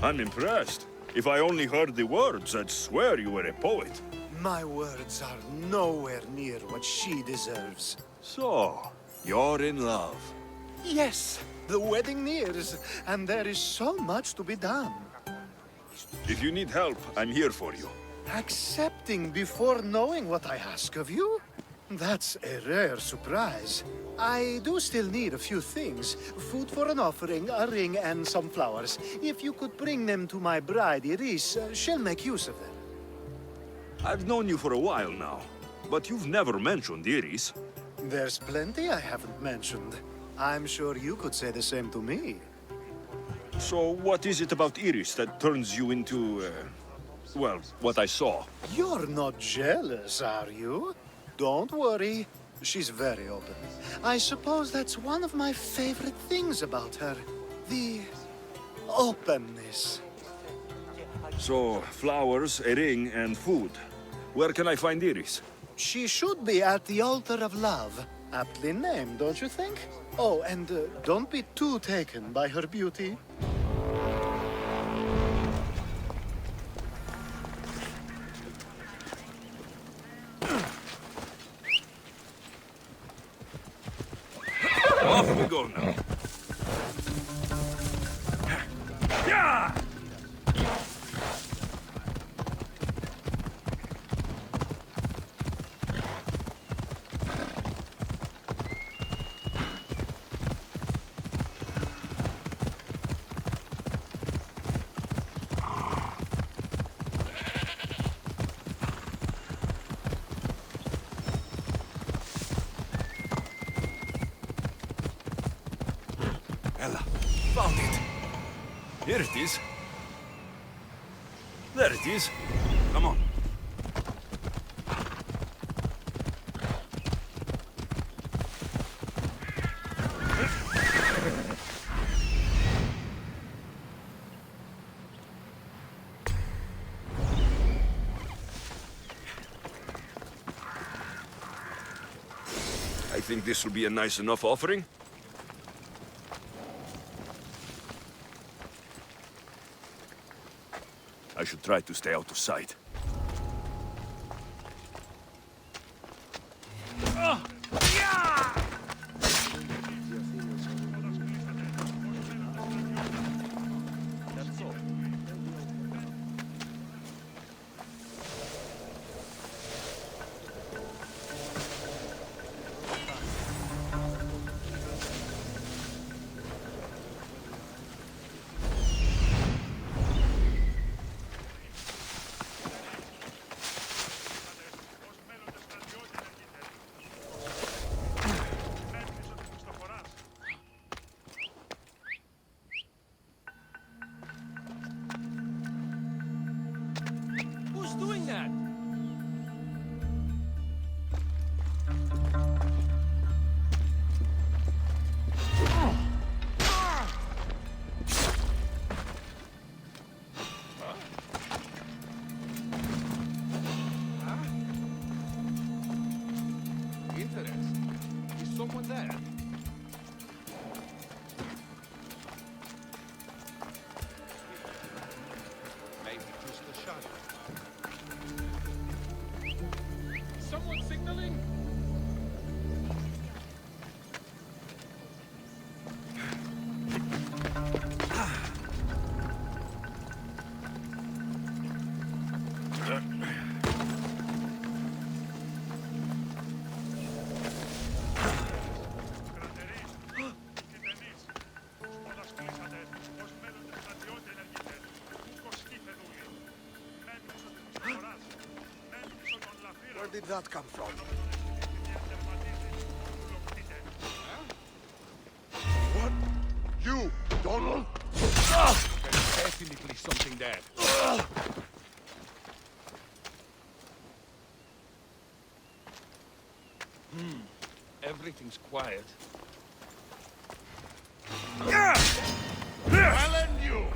D: I'm impressed. If I only heard the words, I'd swear you were a poet.
O: My words are nowhere near what she deserves.
D: So, you're in love.
O: Yes, the wedding nears, and there is so much to be done.
D: If you need help, I'm here for you.
O: Accepting before knowing what I ask of you? That's a rare surprise. I do still need a few things. Food for an offering, a ring, and some flowers. If you could bring them to my bride, Iris, she'll make use of them.
D: I've known you for a while now, but you've never mentioned Iris.
O: There's plenty I haven't mentioned. I'm sure you could say the same to me.
D: So what is it about Iris that turns you into, well, what I saw?
O: You're not jealous, are you? Don't worry. She's very open. I suppose that's one of my favorite things about her. The openness.
D: So, flowers, a ring, and food. Where can I find Iris?
O: She should be at the altar of love. Aptly named, don't you think? Oh, and don't be too taken by her beauty.
D: Off we go now. Yeah! Ella, found it. Here it is. There it is. Come on. I think this will be a nice enough offering. I should try to stay out of sight.
Q: Is someone there? Maybe just a shadow. Someone signaling?
N: Where did that come from? What? You, Donald?
Q: There's definitely something there. Everything's quiet.
N: I'll end you!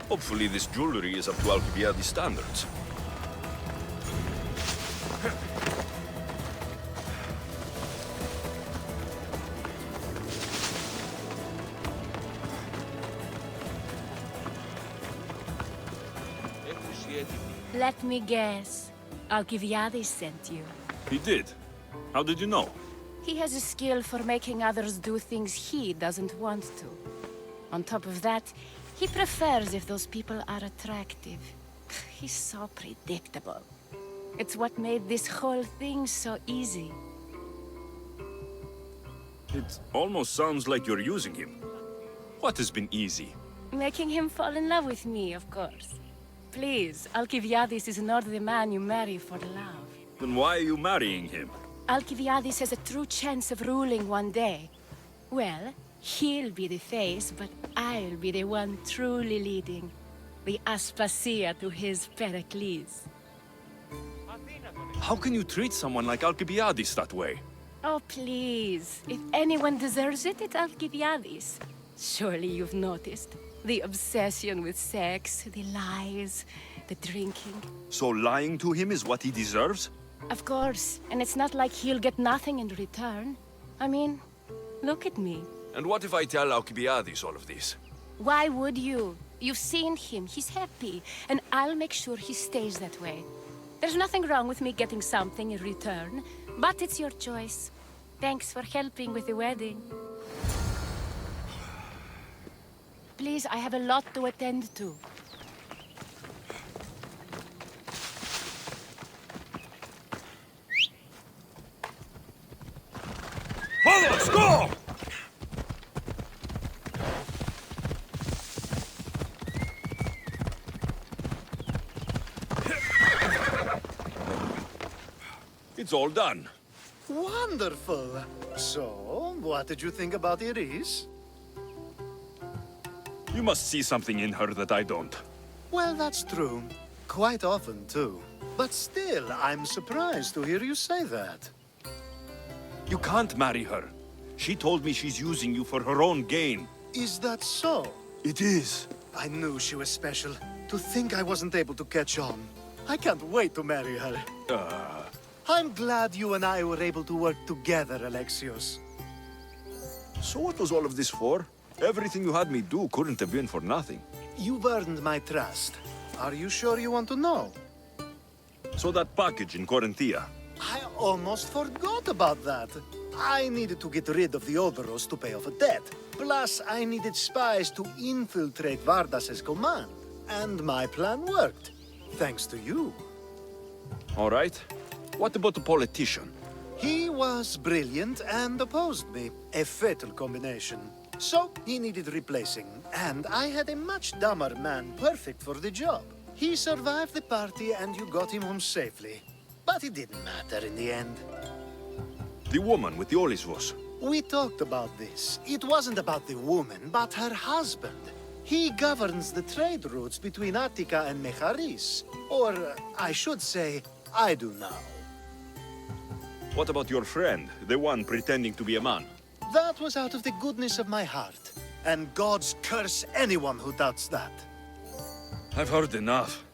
D: Hopefully this jewelry is up to Alcibiades standards.
C: Let me guess. Alcibiades sent you.
D: He did. How did you know?
C: He has a skill for making others do things he doesn't want to. On top of that, he prefers if those people are attractive. He's so predictable. It's what made this whole thing so easy.
D: It almost sounds like you're using him. What has been easy?
C: Making him fall in love with me, of course. Please, Alcibiades is not the man you marry for love.
D: Then why are you marrying him?
C: Alcibiades has a true chance of ruling one day. Well, he'll be the face, but I'll be the one truly leading. The Aspasia to his Pericles.
D: How can you treat someone like Alcibiades that way?
C: Oh, please. If anyone deserves it, it's Alcibiades. Surely you've noticed. The obsession with sex, the lies, the drinking.
D: So lying to him is what he deserves?
C: Of course. And it's not like he'll get nothing in return. I mean, look at me.
D: And what if I tell Alcibiades all of this?
C: Why would you? You've seen him. He's happy. And I'll make sure he stays that way. There's nothing wrong with me getting something in return. But it's your choice. Thanks for helping with the wedding. Please, I have a lot to attend to.
D: Follow us! Go! It's all done.
O: Wonderful. So, what did you think about Iris?
D: You must see something in her that I don't.
O: Well, that's true. Quite often, too. But still, I'm surprised to hear you say that.
D: You can't marry her. She told me she's using you for her own gain.
O: Is that so?
D: It is.
O: I knew she was special. To think I wasn't able to catch on. I can't wait to marry her. I'm glad you and I were able to work together, Alexios.
D: So what was all of this for? Everything you had me do couldn't have been for nothing.
O: You've earned my trust. Are you sure you want to know?
D: So that package in Corinthia.
O: I almost forgot about that. I needed to get rid of the Oberos to pay off a debt. Plus, I needed spies to infiltrate Vardas's command. And my plan worked. Thanks to you.
D: All right. What about the politician?
O: He was brilliant and opposed me. A fatal combination. So, he needed replacing. And I had a much dumber man perfect for the job. He survived the party and you got him home safely. but it didn't matter in the end.
D: The woman with the Olisvos.
O: We talked about this. It wasn't about the woman, but her husband. He governs the trade routes between Attica and Mecharis. Or, I should say, I do now.
D: What about your friend, the one pretending to be a man?
O: That was out of the goodness of my heart. And gods curse anyone who doubts that.
D: I've heard enough.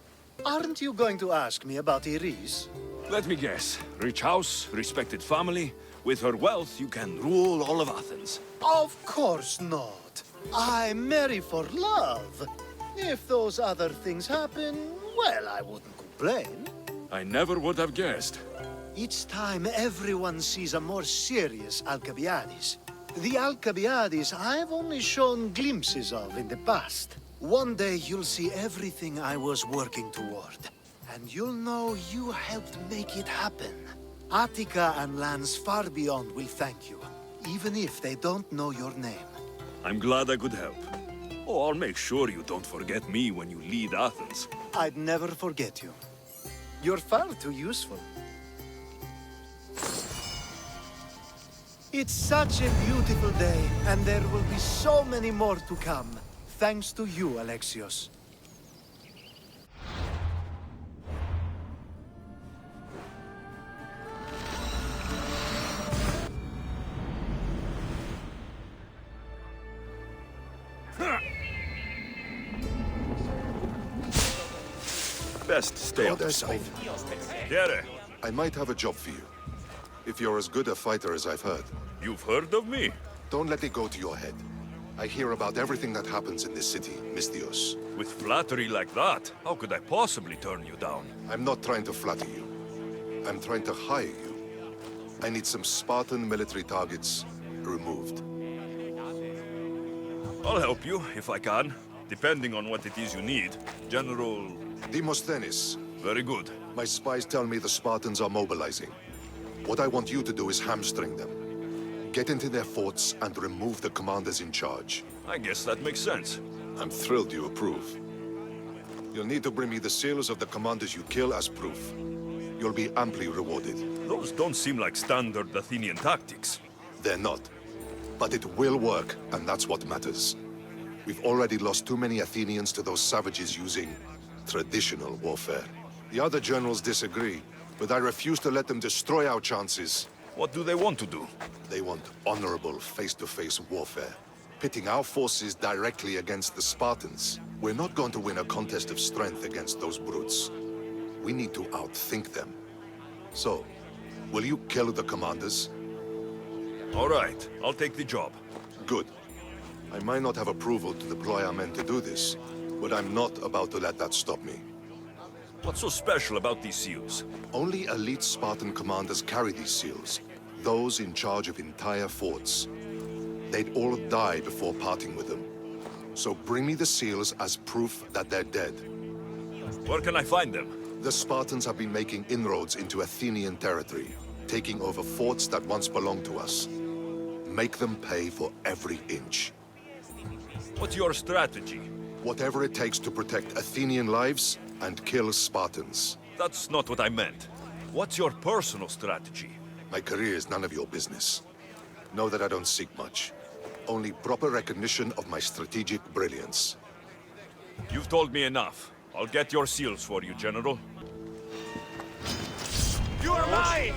O: Aren't you going to ask me about Iris?
D: Let me guess. Rich house, respected family. With her wealth, you can rule all of Athens.
O: Of course not. I marry for love. If those other things happen, well, I wouldn't complain.
D: I never would have guessed.
O: Each time everyone sees a more serious Alcibiades. The Alcibiades I've only shown glimpses of in the past. One day you'll see everything I was working toward. And you'll know you helped make it happen. Attica and lands far beyond will thank you, even if they don't know your name.
D: I'm glad I could help. Oh, I'll make sure you don't forget me when you lead Athens.
O: I'd never forget you. You're far too useful. It's such a beautiful day, and there will be so many more to come. Thanks to you, Alexios.
D: Best stay out of sight. Dere,
R: I might have a job for you. If you're as good a fighter as I've heard.
D: You've heard of me?
R: Don't let it go to your head. I hear about everything that happens in this city, Mystios.
D: With flattery like that, how could I possibly turn you down?
R: I'm not trying to flatter you. I'm trying to hire you. I need some Spartan military targets removed.
D: I'll help you, if I can. Depending on what it is you need. General...
R: Demosthenes.
D: Very good.
R: My spies tell me the Spartans are mobilizing. What I want you to do is hamstring them. Get into their forts and remove the commanders in charge.
D: I guess that makes sense.
R: I'm thrilled you approve. You'll need to bring me the seals of the commanders you kill as proof. You'll be amply rewarded.
D: Those don't seem like standard Athenian tactics.
R: They're not. But it will work, and that's what matters. We've already lost too many Athenians to those savages using traditional warfare. The other generals disagree, but I refuse to let them destroy our chances.
D: What do they want to do?
R: They want honorable face-to-face warfare, pitting our forces directly against the Spartans. We're not going to win a contest of strength against those brutes. We need to outthink them. So, will you kill the commanders?
D: All right, I'll take the job.
R: Good. I might not have approval to deploy our men to do this, but I'm not about to let that stop me.
D: What's so special about these seals?
R: Only elite Spartan commanders carry these seals. Those in charge of entire forts. They'd all die before parting with them. So bring me the seals as proof that they're dead.
D: Where can I find them?
R: The Spartans have been making inroads into Athenian territory, taking over forts that once belonged to us. Make them pay for every inch.
D: What's your strategy?
R: Whatever it takes to protect Athenian lives and kill Spartans.
D: That's not what I meant. What's your personal strategy?
R: My career is none of your business. Know that I don't seek much. Only proper recognition of my strategic brilliance.
D: You've told me enough. I'll get your seals for you, General.
Q: You are mine!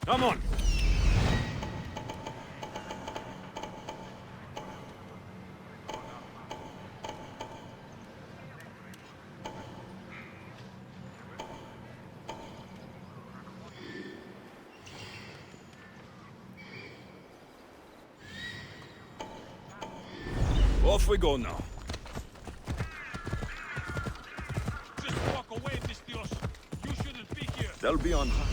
B: Come on!
D: Off we go now.
Q: Just walk away, Mistios. You shouldn't be here.
D: They'll be on high.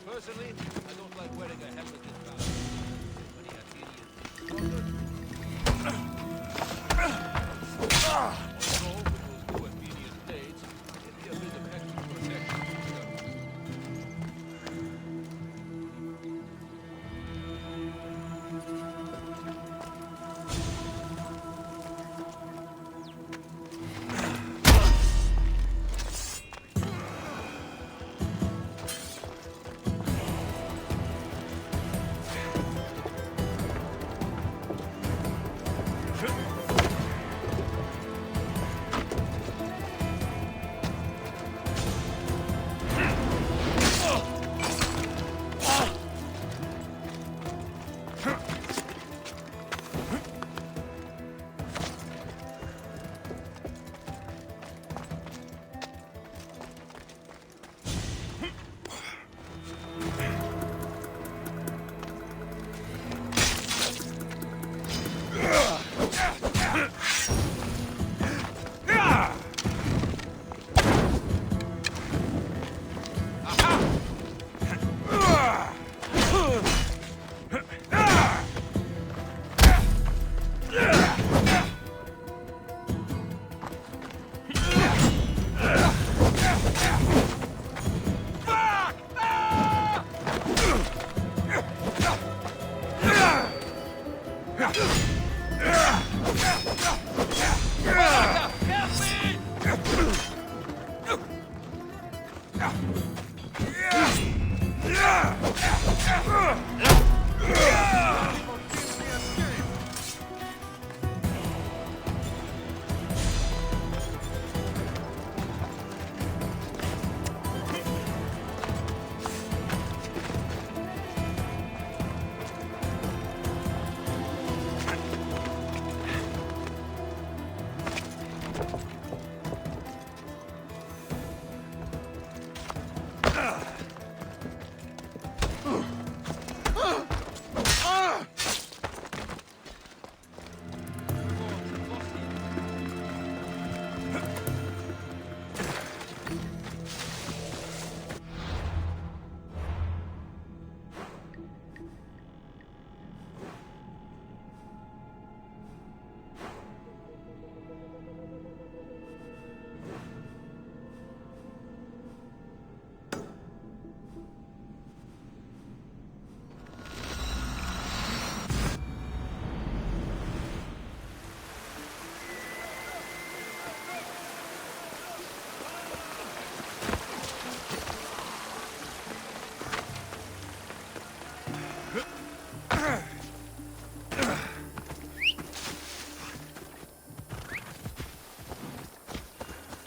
Q: Personally, I don't like wearing a helmet in battle. Many Although, with those new Athenian blades, it'd be a bit of extra protection.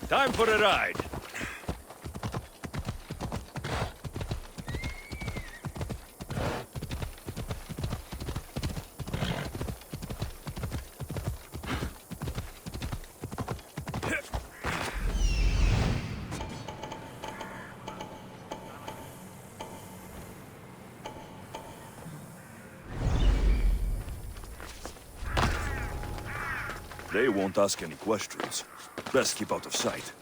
D: Time for a ride. They won't ask any questions. Best keep out of sight.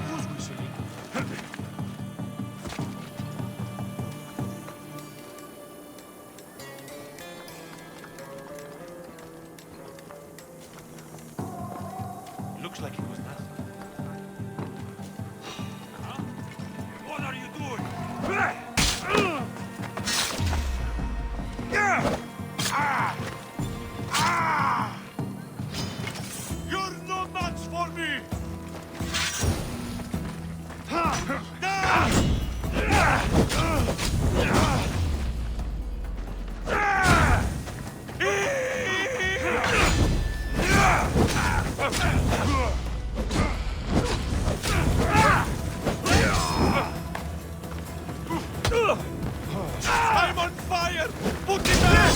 B: Who's whistling? Looks like it was nothing. Huh? What are you doing? You're no match for me! I'm on fire! Put it out!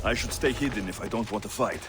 D: I should stay hidden if I don't want to fight.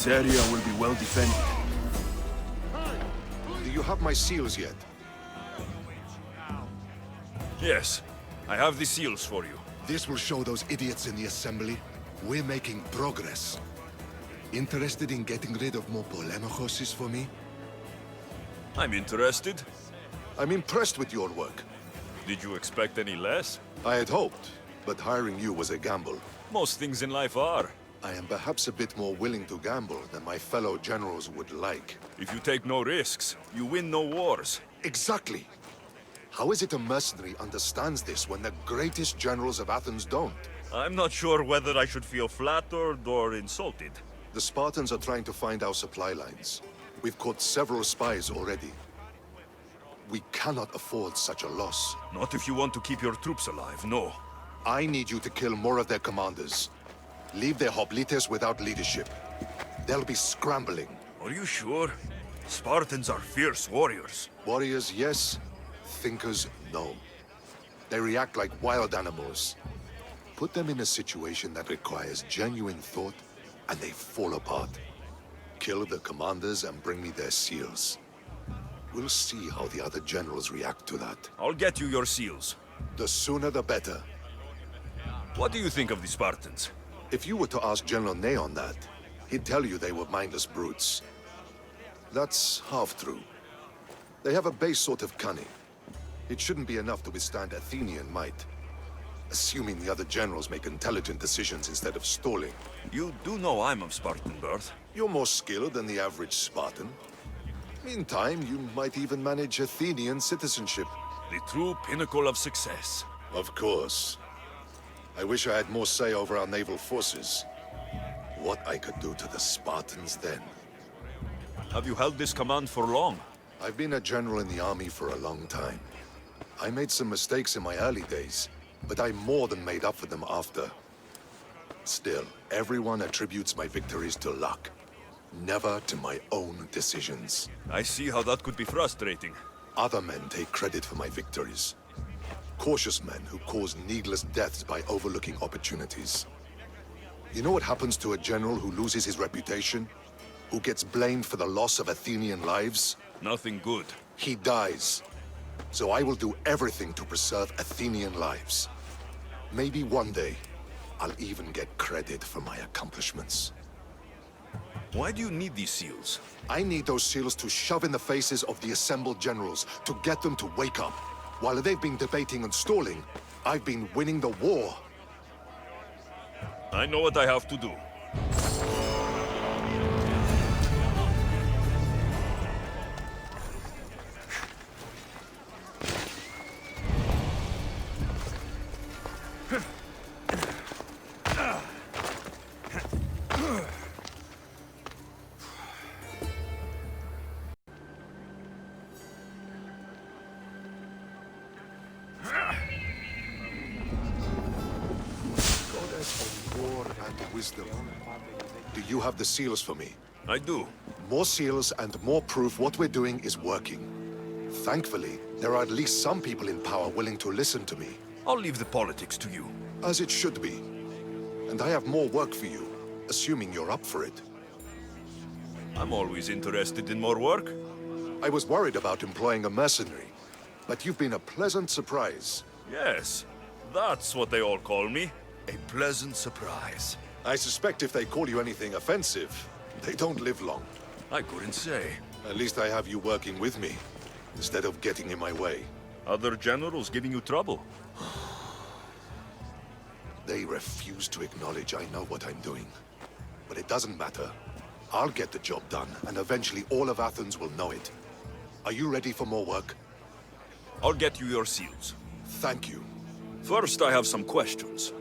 D: This area will be well defended.
R: Do you have my seals yet?
D: Yes, I have the seals for you.
R: This will show those idiots in the assembly we're making progress. Interested in getting rid of more polemachoses for me?
D: I'm interested.
R: I'm impressed with your work.
D: Did you expect any less?
R: I had hoped, but hiring you was a gamble.
D: Most things in life are.
R: I am perhaps a bit more willing to gamble than my fellow generals would like.
D: If you take no risks, you win no wars.
R: Exactly. How is it a mercenary understands this when the greatest generals of Athens don't?
D: I'm not sure whether I should feel flattered or insulted.
R: The Spartans are trying to find our supply lines. We've caught several spies already. We cannot afford such a loss.
D: Not if you want to keep your troops alive, no.
R: I need you to kill more of their commanders. Leave their hoplites without leadership. They'll be scrambling.
D: Are you sure? Spartans are fierce warriors.
R: Warriors, yes. Thinkers, no. They react like wild animals. Put them in a situation that requires genuine thought, and they fall apart. Kill the commanders and bring me their seals. We'll see how the other generals react to that.
D: I'll get you your seals.
R: The sooner the better.
D: What do you think of the Spartans?
R: If you were to ask General Neon that, he'd tell you they were mindless brutes. That's half true. They have a base sort of cunning. It shouldn't be enough to withstand Athenian might. Assuming the other generals make intelligent decisions instead of stalling.
D: You do know I'm of Spartan birth.
R: You're more skilled than the average Spartan. In time, you might even manage Athenian citizenship.
D: The true pinnacle of success.
R: Of course. I wish I had more say over our naval forces. What I could do to the Spartans then.
D: Have you held this command for long?
R: I've been a general in the army for a long time. I made some mistakes in my early days, but I more than made up for them after. Still, everyone attributes my victories to luck. Never to my own decisions.
D: I see how that could be frustrating.
R: Other men take credit for my victories. Cautious men who cause needless deaths by overlooking opportunities. You know what happens to a general who loses his reputation? Who gets blamed for the loss of Athenian lives?
D: Nothing good.
R: He dies. So I will do everything to preserve Athenian lives. Maybe one day, I'll even get credit for my accomplishments.
D: Why do you need these seals?
R: I need those seals to shove in the faces of the assembled generals, to get them to wake up. While they've been debating and stalling, I've been winning the war.
D: I know what I have to do.
R: Wisdom. Do you have the seals for me?
D: I do.
R: More seals and more proof what we're doing is working. Thankfully, there are at least some people in power willing to listen to me.
D: I'll leave the politics to you.
R: As it should be. And I have more work for you, assuming you're up for it.
D: I'm always interested in more work.
R: I was worried about employing a mercenary, but you've been a pleasant surprise.
D: Yes, that's what they all call me. A pleasant surprise.
R: I suspect if they call you anything offensive, they don't live long.
D: I couldn't say.
R: At least I have you working with me, instead of getting in my way.
D: Other generals giving you trouble?
R: They refuse to acknowledge I know what I'm doing. But it doesn't matter. I'll get the job done, and eventually all of Athens will know it. Are you ready for more work?
D: I'll get you your seals.
R: Thank you.
D: First, I have some questions.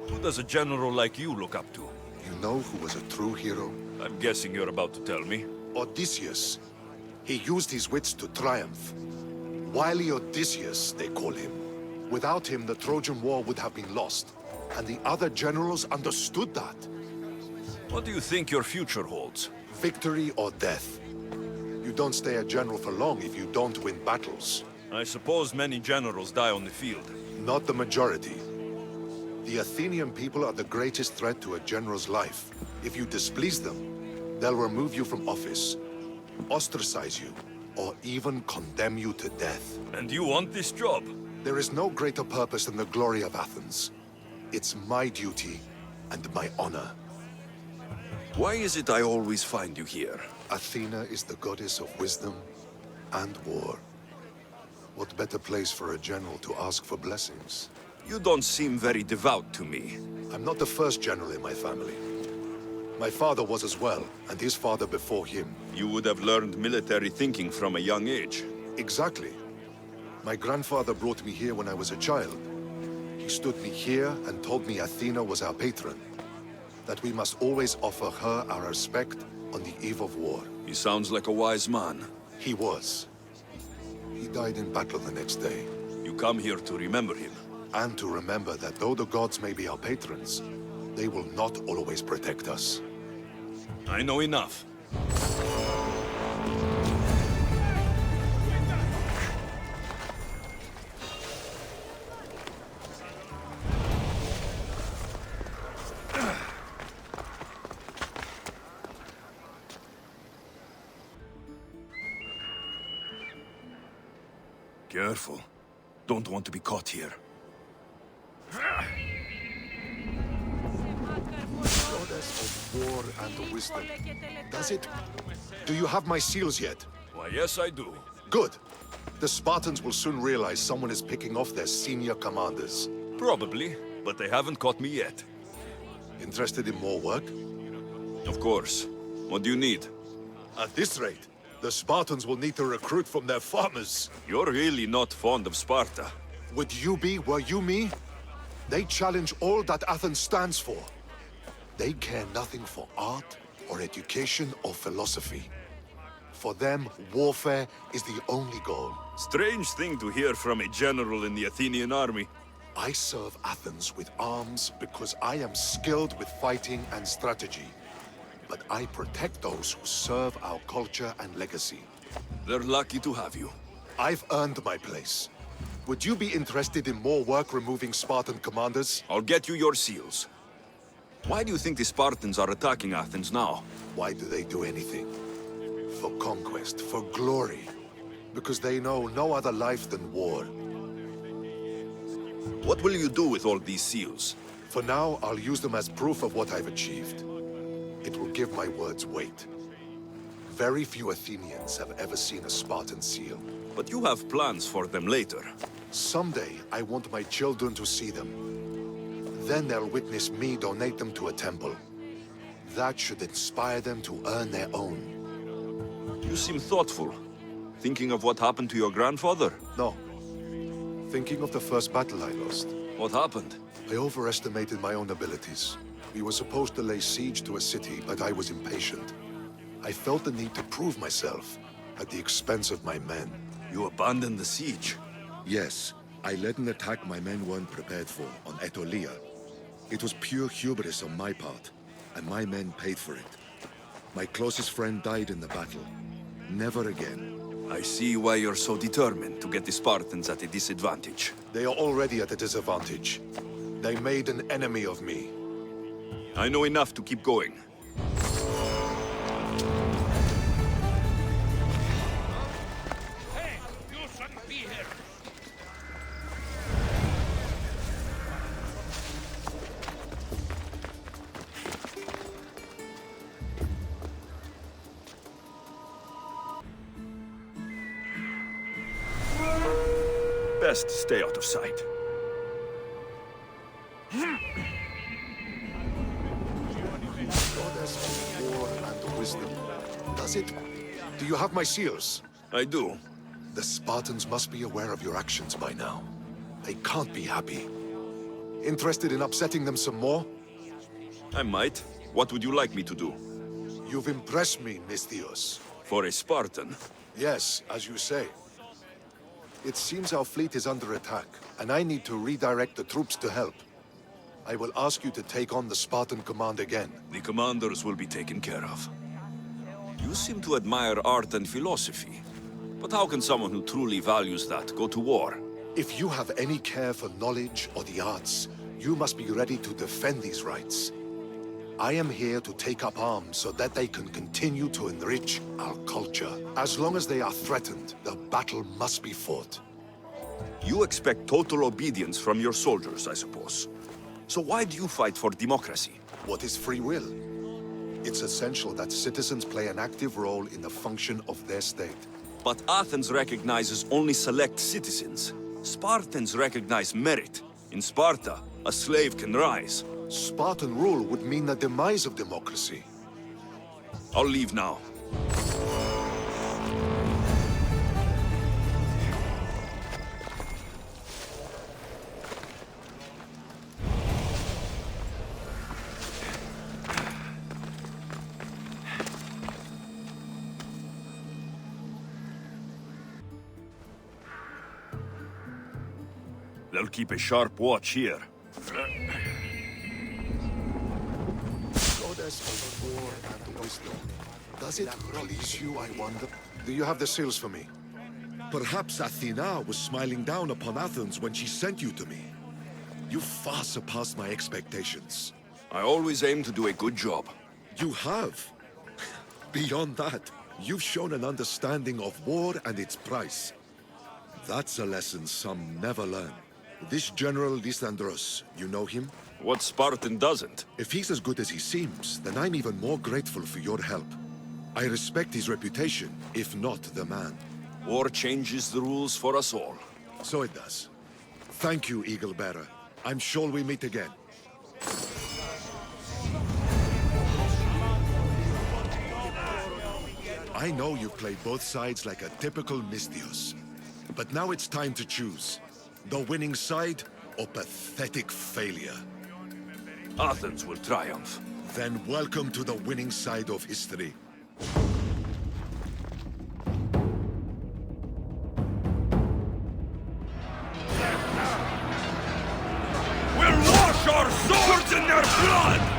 D: Who does a general like you look up to?
R: You know who was a true hero?
D: I'm guessing you're about to tell me.
R: Odysseus. He used his wits to triumph. Wily Odysseus, they call him. Without him, the Trojan War would have been lost. And the other generals understood that.
D: What do you think your future holds?
R: Victory or death. You don't stay a general for long if you don't win battles.
D: I suppose many generals die on the field.
R: Not the majority. The Athenian people are the greatest threat to a general's life. If you displease them, they'll remove you from office, ostracize you, or even condemn you to death.
D: And you want this job?
R: There is no greater purpose than the glory of Athens. It's my duty and my honor.
D: Why is it I always find you here?
R: Athena is the goddess of wisdom and war. What better place for a general to ask for blessings?
D: You don't seem very devout to me.
R: I'm not the first general in my family. My father was as well, and his father before him.
D: You would have learned military thinking from a young age.
R: Exactly. My grandfather brought me here when I was a child. He stood me here and told me Athena was our patron, that we must always offer her our respect on the eve of war.
D: He sounds like a wise man.
R: He was. He died in battle the next day.
D: You come here to remember him.
R: And to remember that though the gods may be our patrons, they will not always protect us.
D: I know enough. Careful. Don't want to be caught here.
R: Goddess of war and wisdom. Does it? Do you have my seals yet?
D: Why, yes, I do.
R: Good. The Spartans will soon realize someone is picking off their senior commanders.
D: Probably, but they haven't caught me yet.
R: Interested in more work?
D: Of course. What do you need?
R: At this rate, the Spartans will need to recruit from their farmers.
D: You're really not fond of Sparta.
R: Would you be, were you me? They challenge all that Athens stands for. They care nothing for art, or education, or philosophy. For them, warfare is the only goal.
D: Strange thing to hear from a general in the Athenian army.
R: I serve Athens with arms because I am skilled with fighting and strategy. But I protect those who serve our culture and legacy.
D: They're lucky to have you.
R: I've earned my place. Would you be interested in more work removing Spartan commanders?
D: I'll get you your seals. Why do you think the Spartans are attacking Athens now?
R: Why do they do anything? For conquest, for glory. Because they know no other life than war.
D: What will you do with all these seals?
R: For now, I'll use them as proof of what I've achieved. It will give my words weight. Very few Athenians have ever seen a Spartan seal.
D: But you have plans for them later.
R: Someday, I want my children to see them. Then they'll witness me donate them to a temple. That should inspire them to earn their own.
D: You seem thoughtful. Thinking of what happened to your grandfather?
R: No. Thinking of the first battle I lost.
D: What happened?
R: I overestimated my own abilities. We were supposed to lay siege to a city, but I was impatient. I felt the need to prove myself, at the expense of my men.
D: You abandoned the siege?
S: Yes. I led an attack my men weren't prepared for, on Aetolia. It was pure hubris on my part, and my men paid for it. My closest friend died in the battle. Never again.
D: I see why you're so determined to get the Spartans at a disadvantage.
R: They are already at a disadvantage. They made an enemy of me.
D: I know enough to keep going.
Q: Hey, you shouldn't be here.
D: Best stay out of sight.
R: Goddess of war and wisdom. Does it? Do you have my seals?
D: I do.
R: The Spartans must be aware of your actions by now. They can't be happy. Interested in upsetting them some more?
D: I might. What would you like me to do?
R: You've impressed me, Misthios.
D: For a Spartan?
R: Yes, as you say. It seems our fleet is under attack, and I need to redirect the troops to help. I will ask you to take on the Spartan command again.
D: The commanders will be taken care of. You seem to admire art and philosophy. But how can someone who truly values that go to war?
R: If you have any care for knowledge or the arts, you must be ready to defend these rights. I am here to take up arms so that they can continue to enrich our culture. As long as they are threatened, the battle must be fought.
D: You expect total obedience from your soldiers, I suppose. So why do you fight for democracy?
R: What is free will? It's essential that citizens play an active role in the function of their state.
D: But Athens recognizes only select citizens. Spartans recognize merit. In Sparta, a slave can rise.
R: Spartan rule would mean the demise of democracy.
D: I'll leave now. They'll keep a sharp watch here.
R: Goddess of war and wisdom. Does it please you, I wonder? Do you have the seals for me?
S: Perhaps Athena was smiling down upon Athens when she sent you to me. You far surpassed my expectations.
D: I always aim to do a good job.
S: You have. Beyond that, you've shown an understanding of war and its price. That's a lesson some never learn. This General Lysandros, you know him?
D: What Spartan doesn't?
S: If he's as good as he seems, then I'm even more grateful for your help. I respect his reputation, if not the man.
D: War changes the rules for us all.
S: So it does. Thank you, Eagle Bearer. I'm sure we meet again. I know you've played both sides like a typical Mystios. But now it's time to choose. The winning side or pathetic failure?
D: Athens will triumph.
S: Then welcome to the winning side of history.
D: We'll wash our swords in their blood!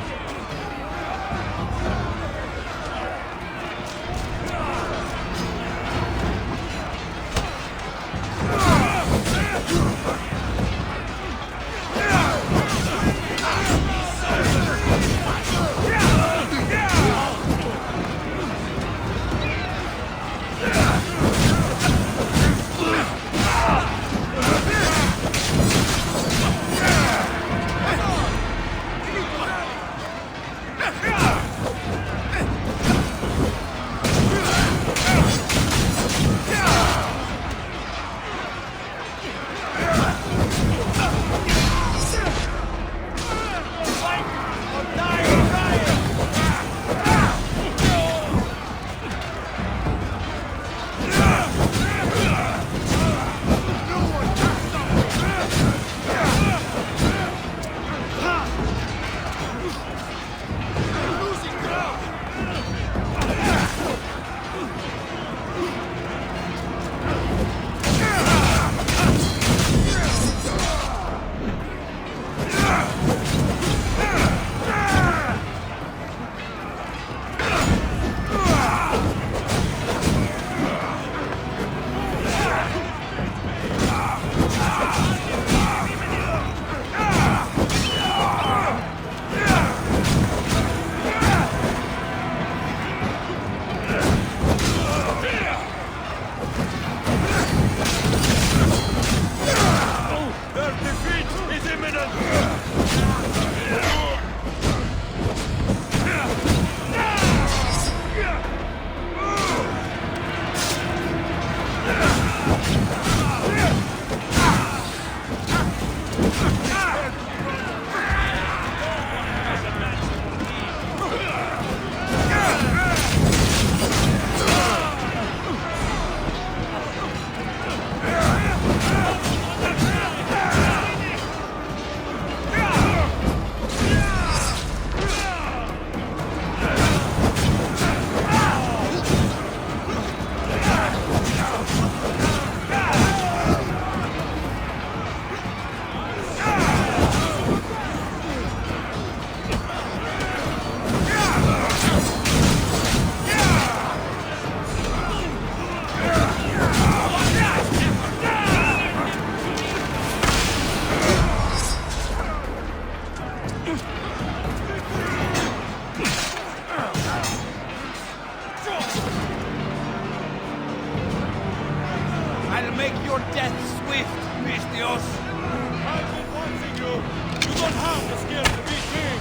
B: Pistios! I've been watching you! You don't have the skill to be king!